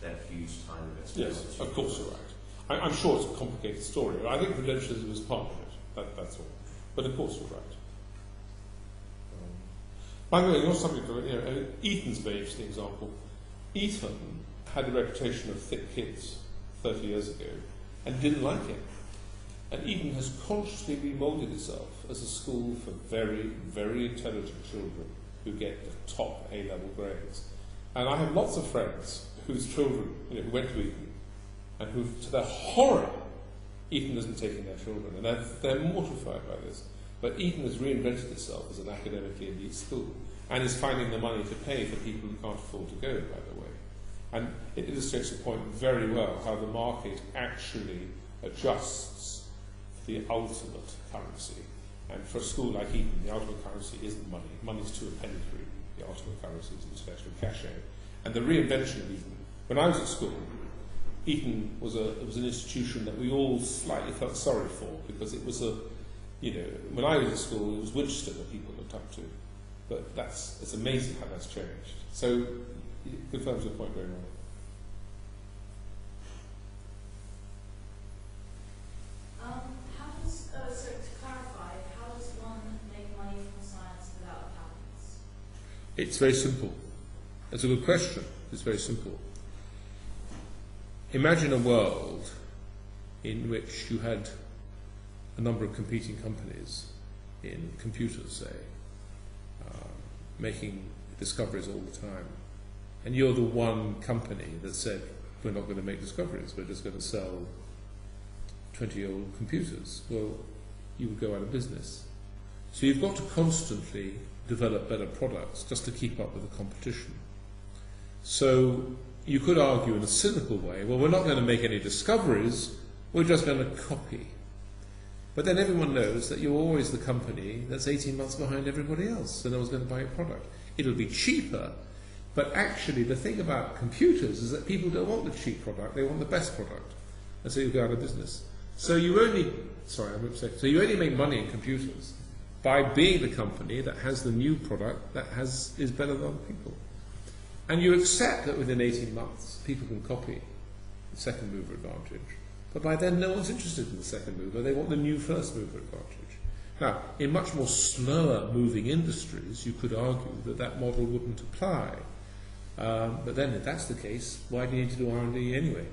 that huge time investment. Yes, of course you're right. I'm sure it's a complicated story. I think credentialism is part of it. That's all. But of course you're right. By the way, your subject, Eton's a very interesting example. Eton had a reputation of thick kids 30 years ago and didn't like it. And Eton has consciously remoulded itself as a school for very, very intelligent children who get the top A-level grades. And I have lots of friends whose children who went to Eton and who, to their horror, Eton isn't taking their children. And they're mortified by this. But Eton has reinvented itself as an academically elite school and is finding the money to pay for people who can't afford to go, by the way. And it illustrates the point very well how the market actually adjusts the ultimate currency. And for a school like Eton, the ultimate currency isn't money. Money's too impenetrable. The ultimate currency is intellectual cachet. And the reinvention of Eton, when I was at school, Eton was an institution that we all slightly felt sorry for because it was when I was at school, it was Winchester that people looked up to. But it's amazing how that's changed. So it confirms your point very well. So to clarify, how does one make money from science without patents? It's very simple. It's a good question. It's very simple. Imagine a world in which you had a number of competing companies in computers, say, making discoveries all the time, and you're the one company that said, we're not going to make discoveries, we're just going to sell 20-year-old computers, well, you would go out of business. So you've got to constantly develop better products just to keep up with the competition. So you could argue in a cynical way, well, we're not going to make any discoveries, we're just going to copy. But then everyone knows that you're always the company that's 18 months behind everybody else, so no one's going to buy your product. It'll be cheaper, but actually the thing about computers is that people don't want the cheap product, they want the best product. And so you go out of business. So you only, so you only make money in computers by being the company that has the new product that is better than other people. And you accept that within 18 months people can copy the second mover advantage. But by then no one's interested in the second mover, they want the new first mover advantage. Now, in much more slower moving industries, you could argue that that model wouldn't apply. But then if that's the case, why do you need to do R&D anyway?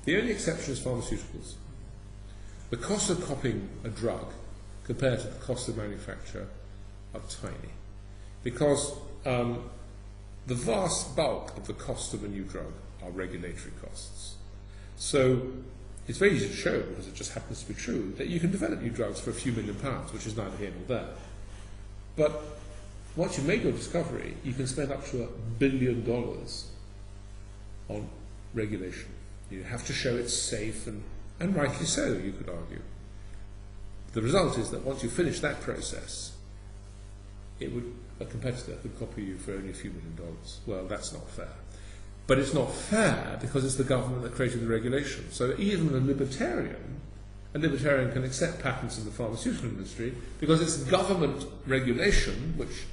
The only exception is pharmaceuticals. The cost of copying a drug compared to the cost of manufacture are tiny. Because the vast bulk of the cost of a new drug are regulatory costs. So it's very easy to show, because it just happens to be true, that you can develop new drugs for a few £1 million, which is neither here nor there. But once you've made your discovery, you can spend up to $1 billion on regulation. You have to show it's safe, and rightly so, you could argue. The result is that once you finish that process, a competitor could copy you for only a few $1 million. Well, that's not fair. But it's not fair because it's the government that created the regulation. So even a libertarian can accept patents in the pharmaceutical industry because it's government regulation, which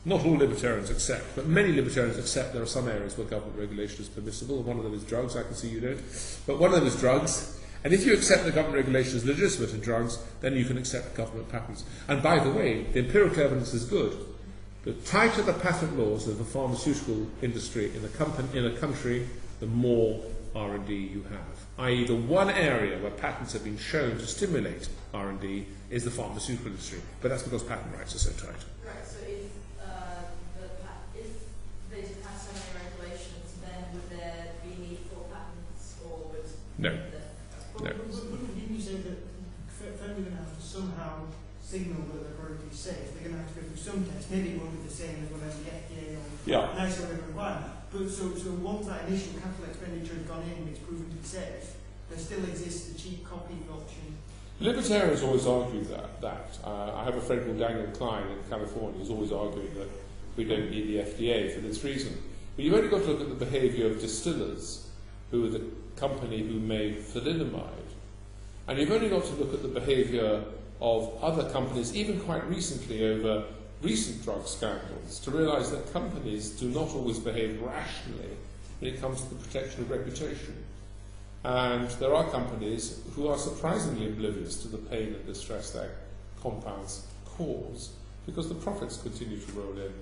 not all libertarians accept, but many libertarians accept there are some areas where government regulation is permissible. One of them is drugs, I can see you don't. But one of them is drugs. And if you accept the government regulation is legitimate in drugs, then you can accept government patents. And by the way, the empirical evidence is good. The tighter the patent laws of the pharmaceutical industry in a country, the more R&D you have. I.e. the one area where patents have been shown to stimulate R&D is the pharmaceutical industry. But that's because patent rights are so tight. Right, so if they didn't have so many regulations, then would there be need for patents, or would... No. No. Wouldn't you say that they're going to have to somehow signal that their product is safe? They're going to have to go through some tests. Maybe it won't be the same as whatever the FDA or nice or whatever requirement. But so once that initial capital expenditure has gone in and it's proven to be safe, there still exists the cheap copying option. Libertarians always argue that. I have a friend called Daniel Klein in California who's always arguing that we don't need the FDA for this reason. But you've only got to look at the behaviour of distillers, who are the company who made thalidomide. And you've only got to look at the behaviour of other companies, even quite recently over recent drug scandals, to realise that companies do not always behave rationally when it comes to the protection of reputation. And there are companies who are surprisingly oblivious to the pain and distress their compounds cause, because the profits continue to roll in.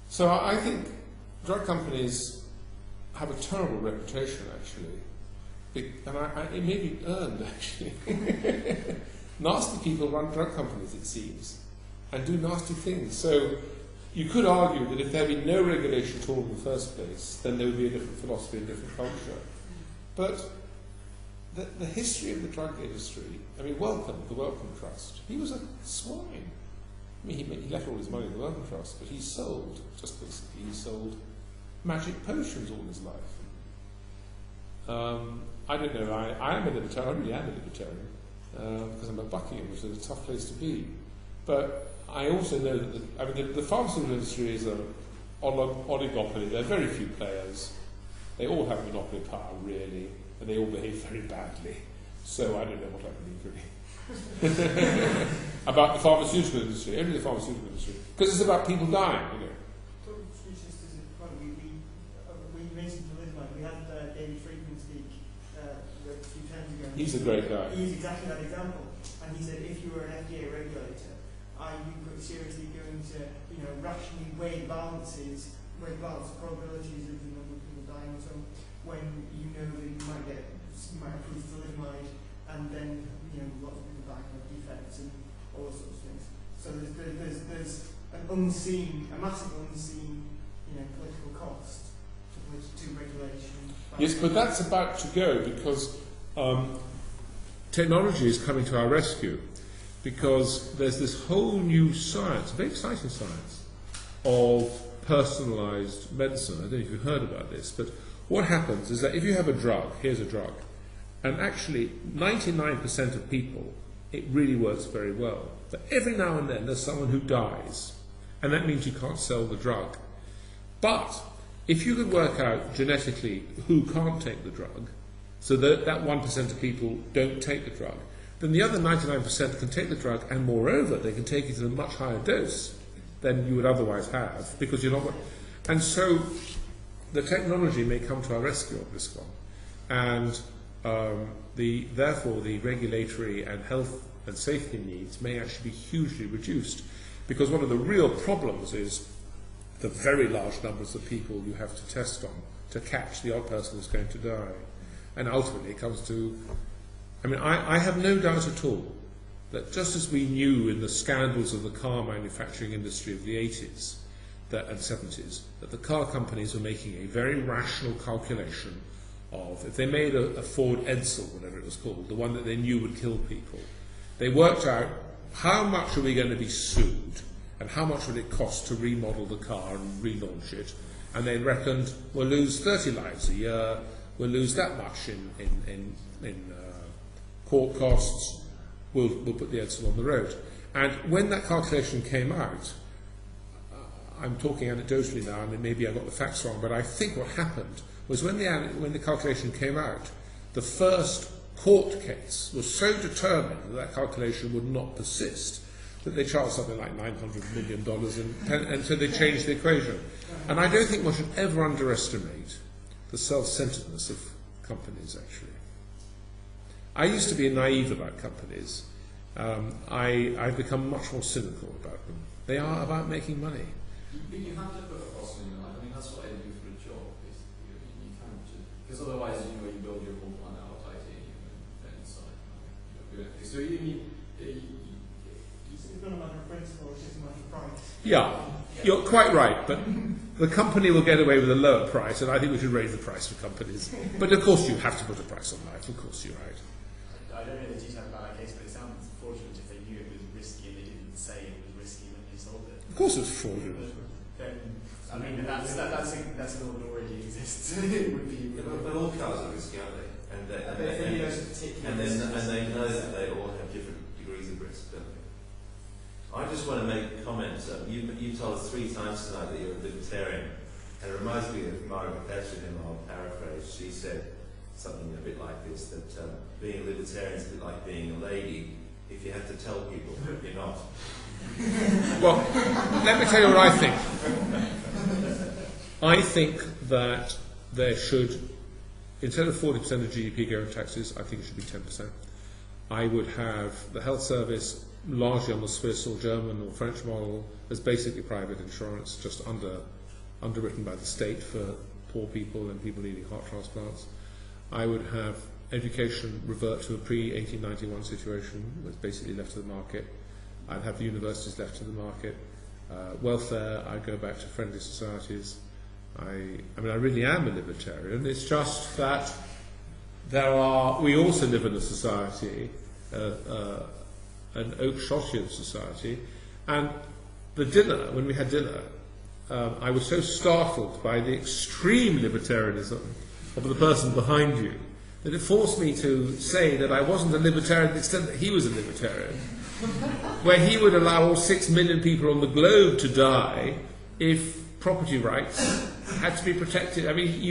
So I think drug companies have a terrible reputation, actually. And it may be earned, actually. Nasty people run drug companies, it seems, and do nasty things. So you could argue that if there had been no regulation at all in the first place, then there would be a different philosophy and different culture. But the history of the drug industry, I mean, the Wellcome Trust, he was a swine. I mean, he left all his money in the Wellcome Trust, but he sold magic potions all his life. I don't know, I am a libertarian, I really am a libertarian, because I'm at Buckingham, which is a tough place to be. But I also know that the pharmaceutical industry is an oligopoly. There are very few players. They all have monopoly power, really, and they all behave very badly. So I don't know what I believe, really. About the pharmaceutical industry, only the pharmaceutical industry. Because it's about people dying, you know. We mentioned thalidomide. We had David Friedman speak a few times ago. He's a great guy. He's exactly that example. And he said, if you were an FDA regulator, are you seriously going to, rationally weigh the probabilities of the number of people dying or so, when you know that you might get might approve thalidomide, and then lots of people dying of defects and all those sorts of things. So there's a massive unseen political cost to regulation. Yes, but that's about to go because technology is coming to our rescue, because there's this whole new science, very exciting science, of personalised medicine. I don't know if you've heard about this, but what happens is that if you have a drug, here's a drug, and actually 99% of people, it really works very well. But every now and then there's someone who dies, and that means you can't sell the drug. But if you could work out genetically who can't take the drug, so that 1% of people don't take the drug, then the other 99% can take the drug, and moreover, they can take it in a much higher dose than you would otherwise have, because you're not. And so the technology may come to our rescue on this one, and therefore the regulatory and health and safety needs may actually be hugely reduced, because one of the real problems is the very large numbers of people you have to test on to catch the odd person who's going to die. And ultimately it comes to, I have no doubt at all that just as we knew in the scandals of the car manufacturing industry of the 80s and 70s, that the car companies were making a very rational calculation of, if they made a Ford Edsel, whatever it was called, the one that they knew would kill people, they worked out how much are we going to be sued and how much would it cost to remodel the car and relaunch it, and they reckoned we'll lose 30 lives a year, we'll lose that much in court costs, we'll put the Edsel on the road. And when that calculation came out, I'm talking anecdotally now, maybe I got the facts wrong, but I think what happened was when the calculation came out, the first court case was so determined that calculation would not persist that they charged something like $900 million, and so they changed the equation. And I don't think one should ever underestimate the self-centeredness of companies, actually. I used to be naive about companies. I've become much more cynical about them. They are about making money. But you have to put a cost in your life. That's what I do for a job, basically. You can't just, because otherwise, you build your whole planet out of titanium and inside. So it's not a matter of principle, it's just a matter of price. Yeah, you're quite right, but the company will get away with a lower price, and I think we should raise the price for companies. But of course you have to put a price on life, of course you're right. I don't know the detail about that case, but it sounds fraudulent if they knew it was risky and they didn't say it was risky when they sold it. Of course it's fraudulent. Then, that's a law that already exists. It would be. But all cars are risky, aren't they? And they know that they all have different degrees of risk, don't they? I just want to make a comment. You told us 3 times tonight that you're a libertarian, and it reminds me of Margaret Thatcher in our paraphrase. She said something a bit like this, that being a libertarian is a bit like being a lady. If you have to tell people, you're not. Well, let me tell you what I think. I think that there should, instead of 40% of GDP going to taxes, I think it should be 10%. I would have the health service largely on the Swiss or German or French model as basically private insurance, just underwritten by the state for poor people and people needing heart transplants. I would have education revert to a pre-1891 situation, was basically left to the market. I'd have the universities left to the market. Welfare, I'd go back to friendly societies. I really am a libertarian. It's just that we also live in a society, an Oakshottian society, and the dinner, when we had dinner, I was so startled by the extreme libertarianism of the person behind you that it forced me to say that I wasn't a libertarian to the extent that he was a libertarian, where he would allow all 6 million people on the globe to die if property rights had to be protected. I mean,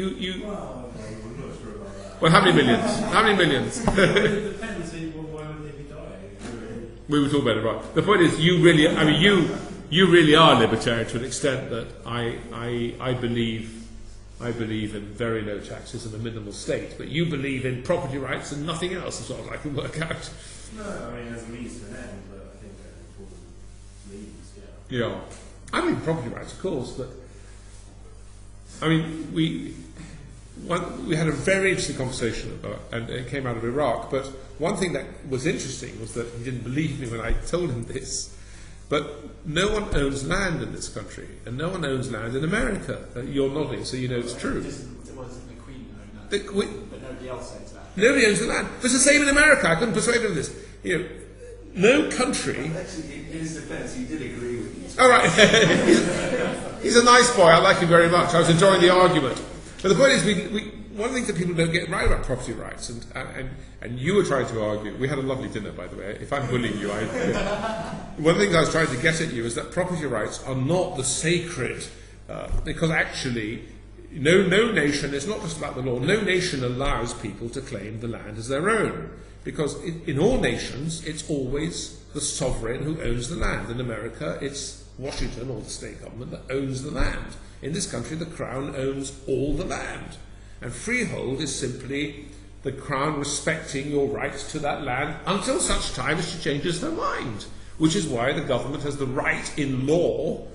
Well, I'm not sure about that. Well, how many millions? How many millions? It depends. Why would they be dying? We were talking about it, right? The point is, you really are libertarian to an extent that I believe in very low taxes and a minimal state, but you believe in property rights and nothing else, as far as I can work out. No, as a means to an end, but I think they're important means, Yeah, I mean property rights, of course, but I mean we had a very interesting conversation about, and it came out of Iraq, but one thing that was interesting was that he didn't believe me when I told him this, but no one owns land in this country, and no one owns land in America. You're nodding, so you know it's true. It wasn't the Queen owned that, The but nobody else owns that. Nobody owns the land. It's the same in America. I couldn't persuade him of this. You know, no country... Actually, in his defence, he did agree with you. All right. He's a nice boy. I like him very much. I was enjoying the argument. But the point is, one of the things that people don't get right about property rights, and you were trying to argue, we had a lovely dinner, by the way. If I'm bullying you, one of the things I was trying to get at you is that property rights are not the sacred, because actually, no nation, it's not just about the law, no nation allows people to claim the land as their own. Because in all nations, it's always the sovereign who owns the land. In America, it's Washington or the state government that owns the land. In this country, the Crown owns all the land. And freehold is simply the Crown respecting your rights to that land until such time as she changes her mind. Which is why the government has the right in law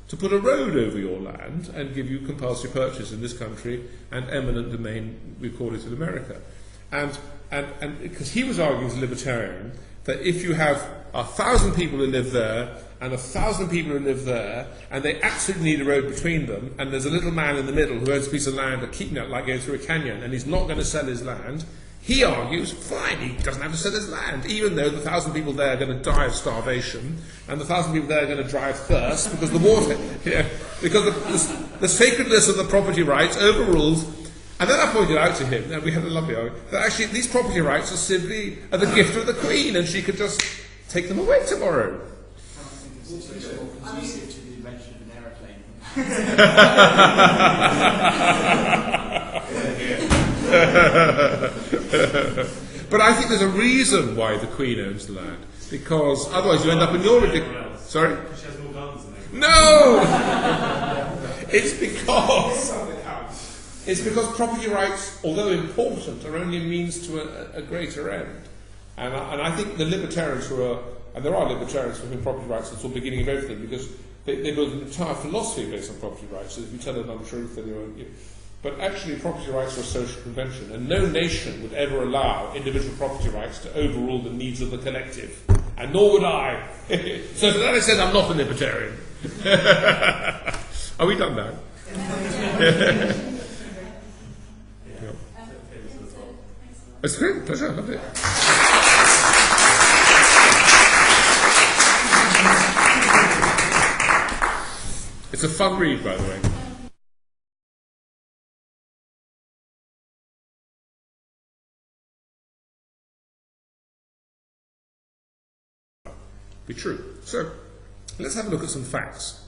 to put a road over your land and give you compulsory purchase in this country and eminent domain, we call it in America. And because he was arguing as a libertarian that if you have 1,000 people who live there and 1,000 people who live there, and they absolutely need a road between them, and there's a little man in the middle who owns a piece of land and keeping it like going through a canyon, and he's not going to sell his land, he argues, fine, he doesn't have to sell his land, even though the 1,000 people there are going to die of starvation, and the 1,000 people there are going to die of thirst, because the water, because the sacredness of the property rights overrules. And then I pointed out to him, and we had a lovely argument, that actually these property rights are simply the gift of the Queen, and she could just take them away tomorrow. It's more conducive to the invention of an aeroplane. But I think there's a reason why the Queen owns the land, because otherwise you end up in your ridiculous... Sorry? Because she has more guns than they. No! It's because property rights, although important, are only a means to a greater end. And I think the libertarians who are, and there are libertarians for whom property rights is the beginning of everything, because they build an entire philosophy based on property rights. So if you tell an untruth, then you're... But actually, property rights are a social convention, and no nation would ever allow individual property rights to overrule the needs of the collective. And nor would I. So to that extent, I'm not a libertarian. Are we done now? It's a great pleasure, I love it. It's a fun read, by the way. Be true. So, let's have a look at some facts.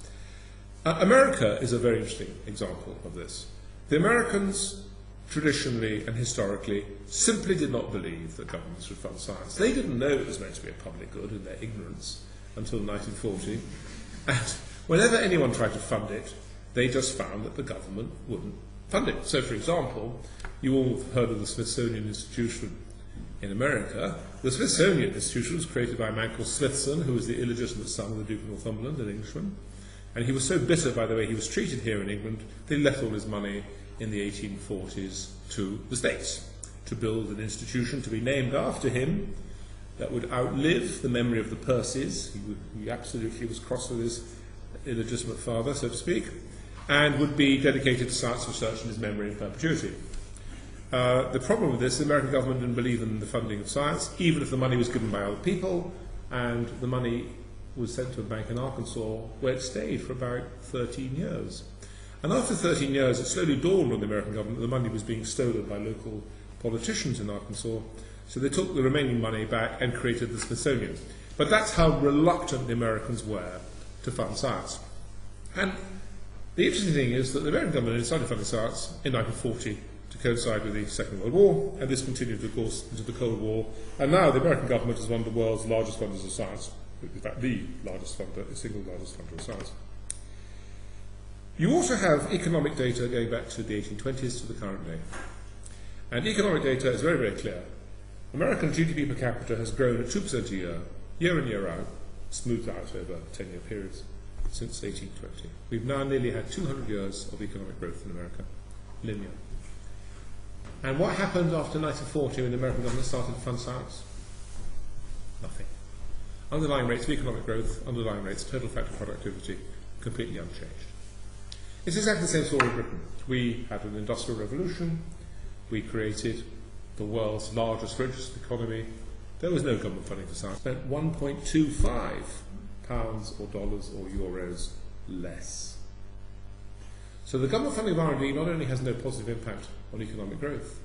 America is a very interesting example of this. The Americans, traditionally and historically, simply did not believe that governments should fund science. They didn't know it was meant to be a public good in their ignorance until 1940. And whenever anyone tried to fund it, they just found that the government wouldn't fund it. So, for example, you all have heard of the Smithsonian Institution in America. The Smithsonian Institution was created by a man called Smithson, who was the illegitimate son of the Duke of Northumberland, an Englishman. And he was so bitter by the way he was treated here in England, that he left all his money in the 1840s to the States to build an institution to be named after him that would outlive the memory of the Percys. He absolutely was cross with his illegitimate father, so to speak, and would be dedicated to science research in his memory in perpetuity. The problem with this, the American government didn't believe in the funding of science, even if the money was given by other people, and the money was sent to a bank in Arkansas, where it stayed for about 13 years. And after 13 years, it slowly dawned on the American government that the money was being stolen by local politicians in Arkansas, so they took the remaining money back and created the Smithsonian. But that's how reluctant the Americans were to fund science. And the interesting thing is that the American government started funding science in 1940 to coincide with the Second World War, and this continued, of course, into the Cold War. And now the American government is one of the world's largest funders of science. In fact, the largest funder, the single largest funder of science. You also have economic data going back to the 1820s to the current day. And economic data is very, very clear. American GDP per capita has grown at 2% a year in, year out, smoothed out over 10-year periods, since 1820. We've now nearly had 200 years of economic growth in America, linear. And what happened after 1940 when the American government started to fund science? Nothing. Underlying rates of economic growth, underlying rates of total factor productivity, completely unchanged. It's exactly the same story in Britain. We had an industrial revolution. We created the world's largest, richest economy. There was no government funding for science. Spent 1.25 pounds or dollars or euros less. So the government funding of R&D not only has no positive impact on economic growth,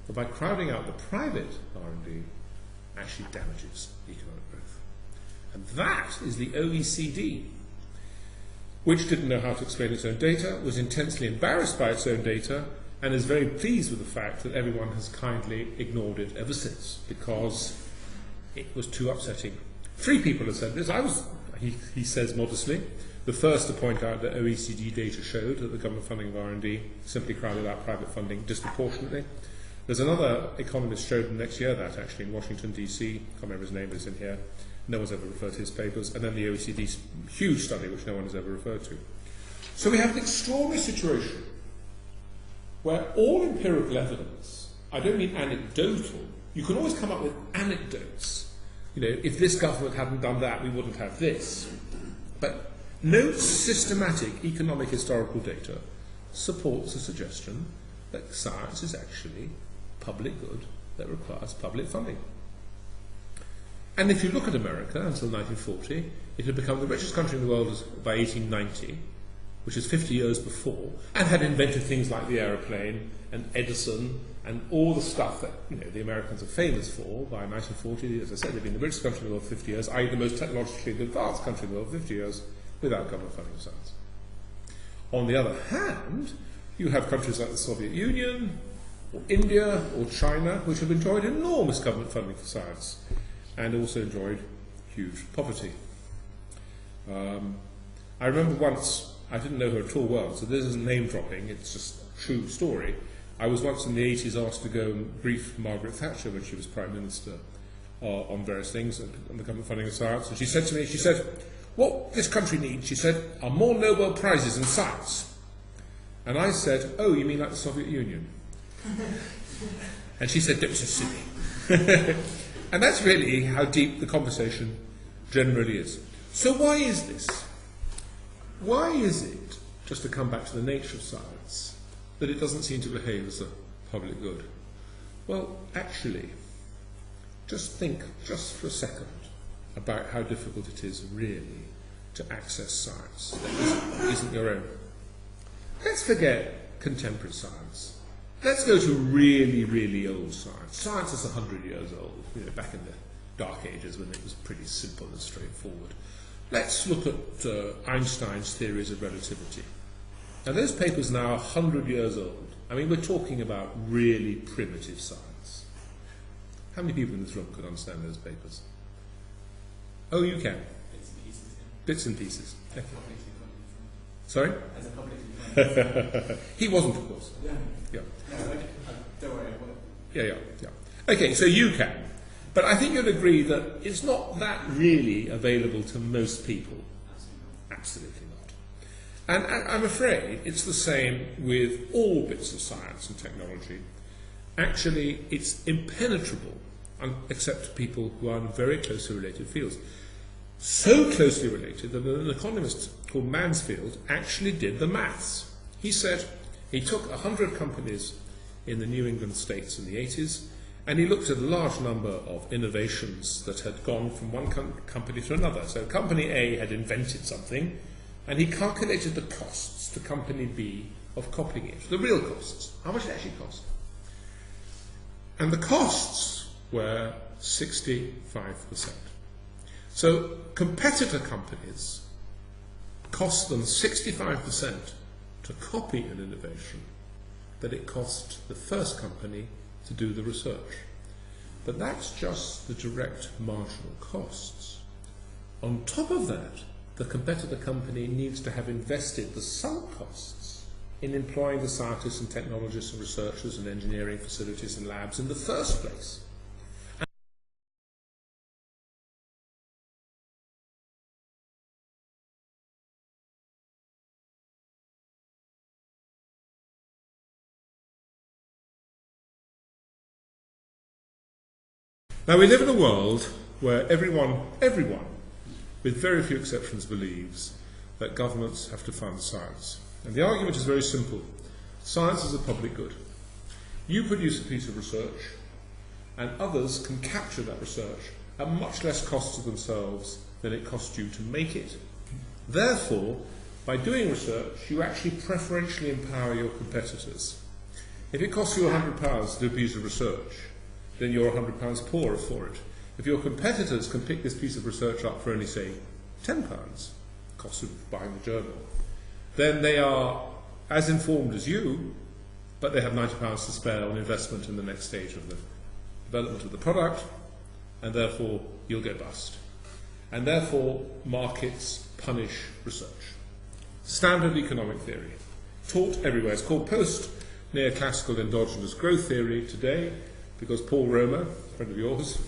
but by crowding out the private R&D, actually damages economic growth. And that is the OECD, which didn't know how to explain its own data, was intensely embarrassed by its own data, and is very pleased with the fact that everyone has kindly ignored it ever since, because it was too upsetting. 3 people have said this. He says modestly, the first to point out that OECD data showed that the government funding of R&D simply crowded out private funding disproportionately. There's another economist showed next year that, actually, in Washington, D.C. I can't remember his name, but it's in here. No one's ever referred to his papers. And then the OECD's huge study, which no one has ever referred to. So we have an extraordinary situation where all empirical evidence, I don't mean anecdotal, you can always come up with anecdotes. You know, if this government hadn't done that, we wouldn't have this. But no systematic economic historical data supports the suggestion that science is actually public good that requires public funding. And if you look at America until 1940, it had become the richest country in the world by 1890, which is 50 years before, and had invented things like the aeroplane and Edison and all the stuff that, you know, the Americans are famous for. By 1940, as I said, they've been the richest country in the world for 50 years, i.e. the most technologically advanced country in the world for 50 years, without government funding of science. On the other hand, you have countries like the Soviet Union, or India, or China, which have enjoyed enormous government funding for science, and also enjoyed huge poverty. I remember once, I didn't know her at all well, so this isn't name dropping, it's just a true story. I was once in the 80s asked to go and brief Margaret Thatcher when she was Prime Minister on various things, on the government funding of science, and she said to me, she said, what this country needs, she said, are more Nobel Prizes in science. And I said, oh, you mean like the Soviet Union? And she said, don't be so silly. And that's really how deep the conversation generally is. So why is this? Why is it, just to come back to the nature of science, that it doesn't seem to behave as a public good? Well, actually, just think, just for a second, about how difficult it is really to access science that isn't your own. Let's forget contemporary science. Let's go to really, really old science. Science is 100 years old, you know, back in the Dark Ages when it was pretty simple and straightforward. Let's look at Einstein's theories of relativity. Now, those papers now are 100 years old. I mean, we're talking about really primitive science. How many people in this room could understand those papers? Oh, you can. Bits and pieces. Yeah. Bits and pieces. Okay. Sorry? Sorry? As a public He wasn't, of course. Yeah. Yeah. No, don't worry. Yeah. Okay, so you can. But I think you'll agree that it's not that really available to most people. Absolutely not. And I'm afraid it's the same with all bits of science and technology. Actually, it's impenetrable, except to people who are in very closely related fields. So closely related that an economist called Mansfield actually did the maths. He said he took 100 companies in the New England states in the 80s, and he looked at a large number of innovations that had gone from one company to another. So company A had invented something, and he calculated the costs to company B of copying it, the real costs, how much it actually cost. And the costs were 65%. So competitor companies cost them 65% to copy an innovation that it cost the first company to do the research. But that's just the direct marginal costs. On top of that, the competitor company needs to have invested the sunk costs in employing the scientists and technologists and researchers and engineering facilities and labs in the first place. Now, we live in a world where everyone, with very few exceptions, believes that governments have to fund science. And the argument is very simple. Science is a public good. You produce a piece of research, and others can capture that research at much less cost to themselves than it costs you to make it. Therefore, by doing research, you actually preferentially empower your competitors. If it costs you £100 to do a piece of research, then you're £100 poorer for it. If your competitors can pick this piece of research up for only, say, £10, cost of buying the journal, then they are as informed as you, but they have £90 to spare on investment in the next stage of the development of the product, and therefore you'll go bust. And therefore markets punish research. Standard economic theory, taught everywhere. It's called post-neoclassical endogenous growth theory today, because Paul Romer, a friend of yours,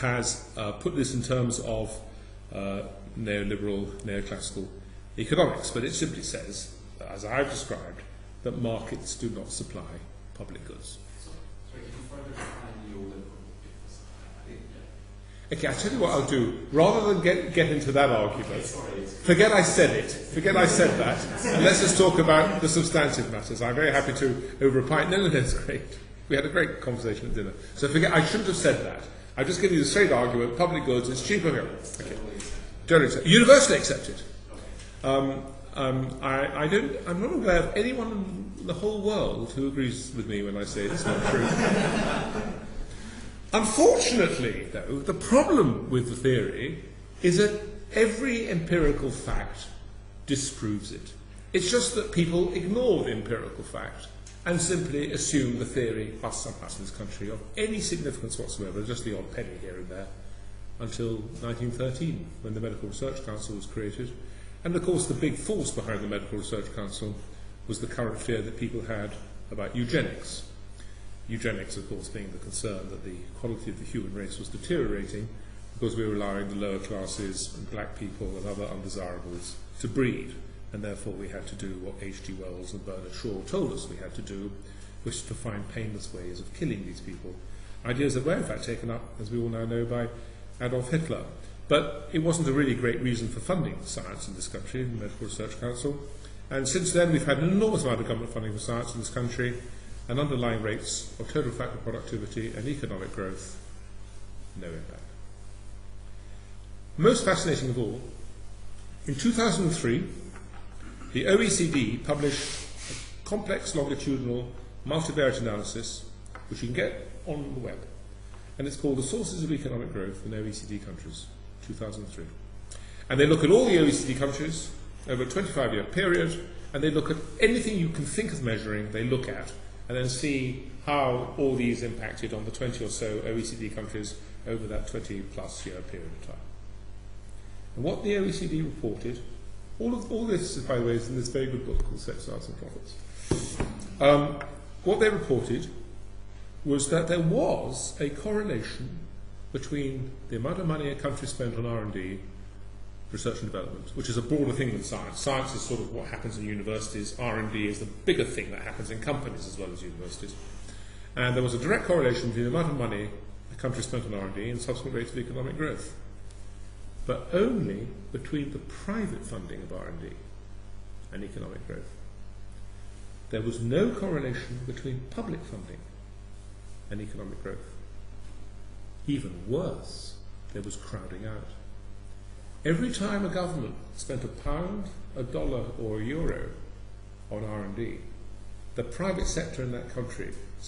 has put this in terms of neoliberal, neoclassical economics. But it simply says, as I've described, that markets do not supply public goods. Sorry, can you further define neoliberal? Okay, I'll tell you what I'll do. Rather than get into that argument, forget I said it. Forget I said that. And let's just talk about the substantive matters. I'm very happy to, over a pint. No, it's great. We had a great conversation at dinner. So forget, I shouldn't have said that. I've just given you the straight argument. Public goods, it's cheaper here. Okay. Generally accepted. Universally accepted. I'm not aware of anyone in the whole world who agrees with me when I say it's not true. Unfortunately, though, the problem with the theory is that every empirical fact disproves it. It's just that people ignore the empirical fact and simply assume the theory must somehow in this country of any significance whatsoever, just the odd penny here and there, until 1913, when the Medical Research Council was created. And of course the big force behind the Medical Research Council was the current fear that people had about eugenics. Eugenics, of course, being the concern that the quality of the human race was deteriorating because we were allowing the lower classes and black people and other undesirables to breed, and therefore we had to do what H.G. Wells and Bernard Shaw told us we had to do, which is to find painless ways of killing these people. Ideas that were in fact taken up, as we all now know, by Adolf Hitler. But it wasn't a really great reason for funding science in this country, the Medical Research Council. And since then we've had an enormous amount of government funding for science in this country, and underlying rates of total factor productivity and economic growth, no impact. Most fascinating of all, in 2003, the OECD published a complex longitudinal multivariate analysis, which you can get on the web, and it's called The Sources of Economic Growth in OECD Countries, 2003. And they look at all the OECD countries over a 25-year period, and they look at anything you can think of measuring, they look at, and then see how all these impacted on the 20 or so OECD countries over that 20-plus year period of time. And what the OECD reported, all this, by the way, is in this very good book called Sex, Science and Profits. What they reported was that there was a correlation between the amount of money a country spent on R&D, research and development, which is a broader thing than science. Science is sort of what happens in universities. R&D is the bigger thing that happens in companies as well as universities. And there was a direct correlation between the amount of money a country spent on R&D and subsequent rates of economic growth. But only between the private funding of R&D and economic growth. There was no correlation between public funding and economic growth. Even worse, there was crowding out. Every time a government spent £1, $1, or €1 on R&D, the private sector in that country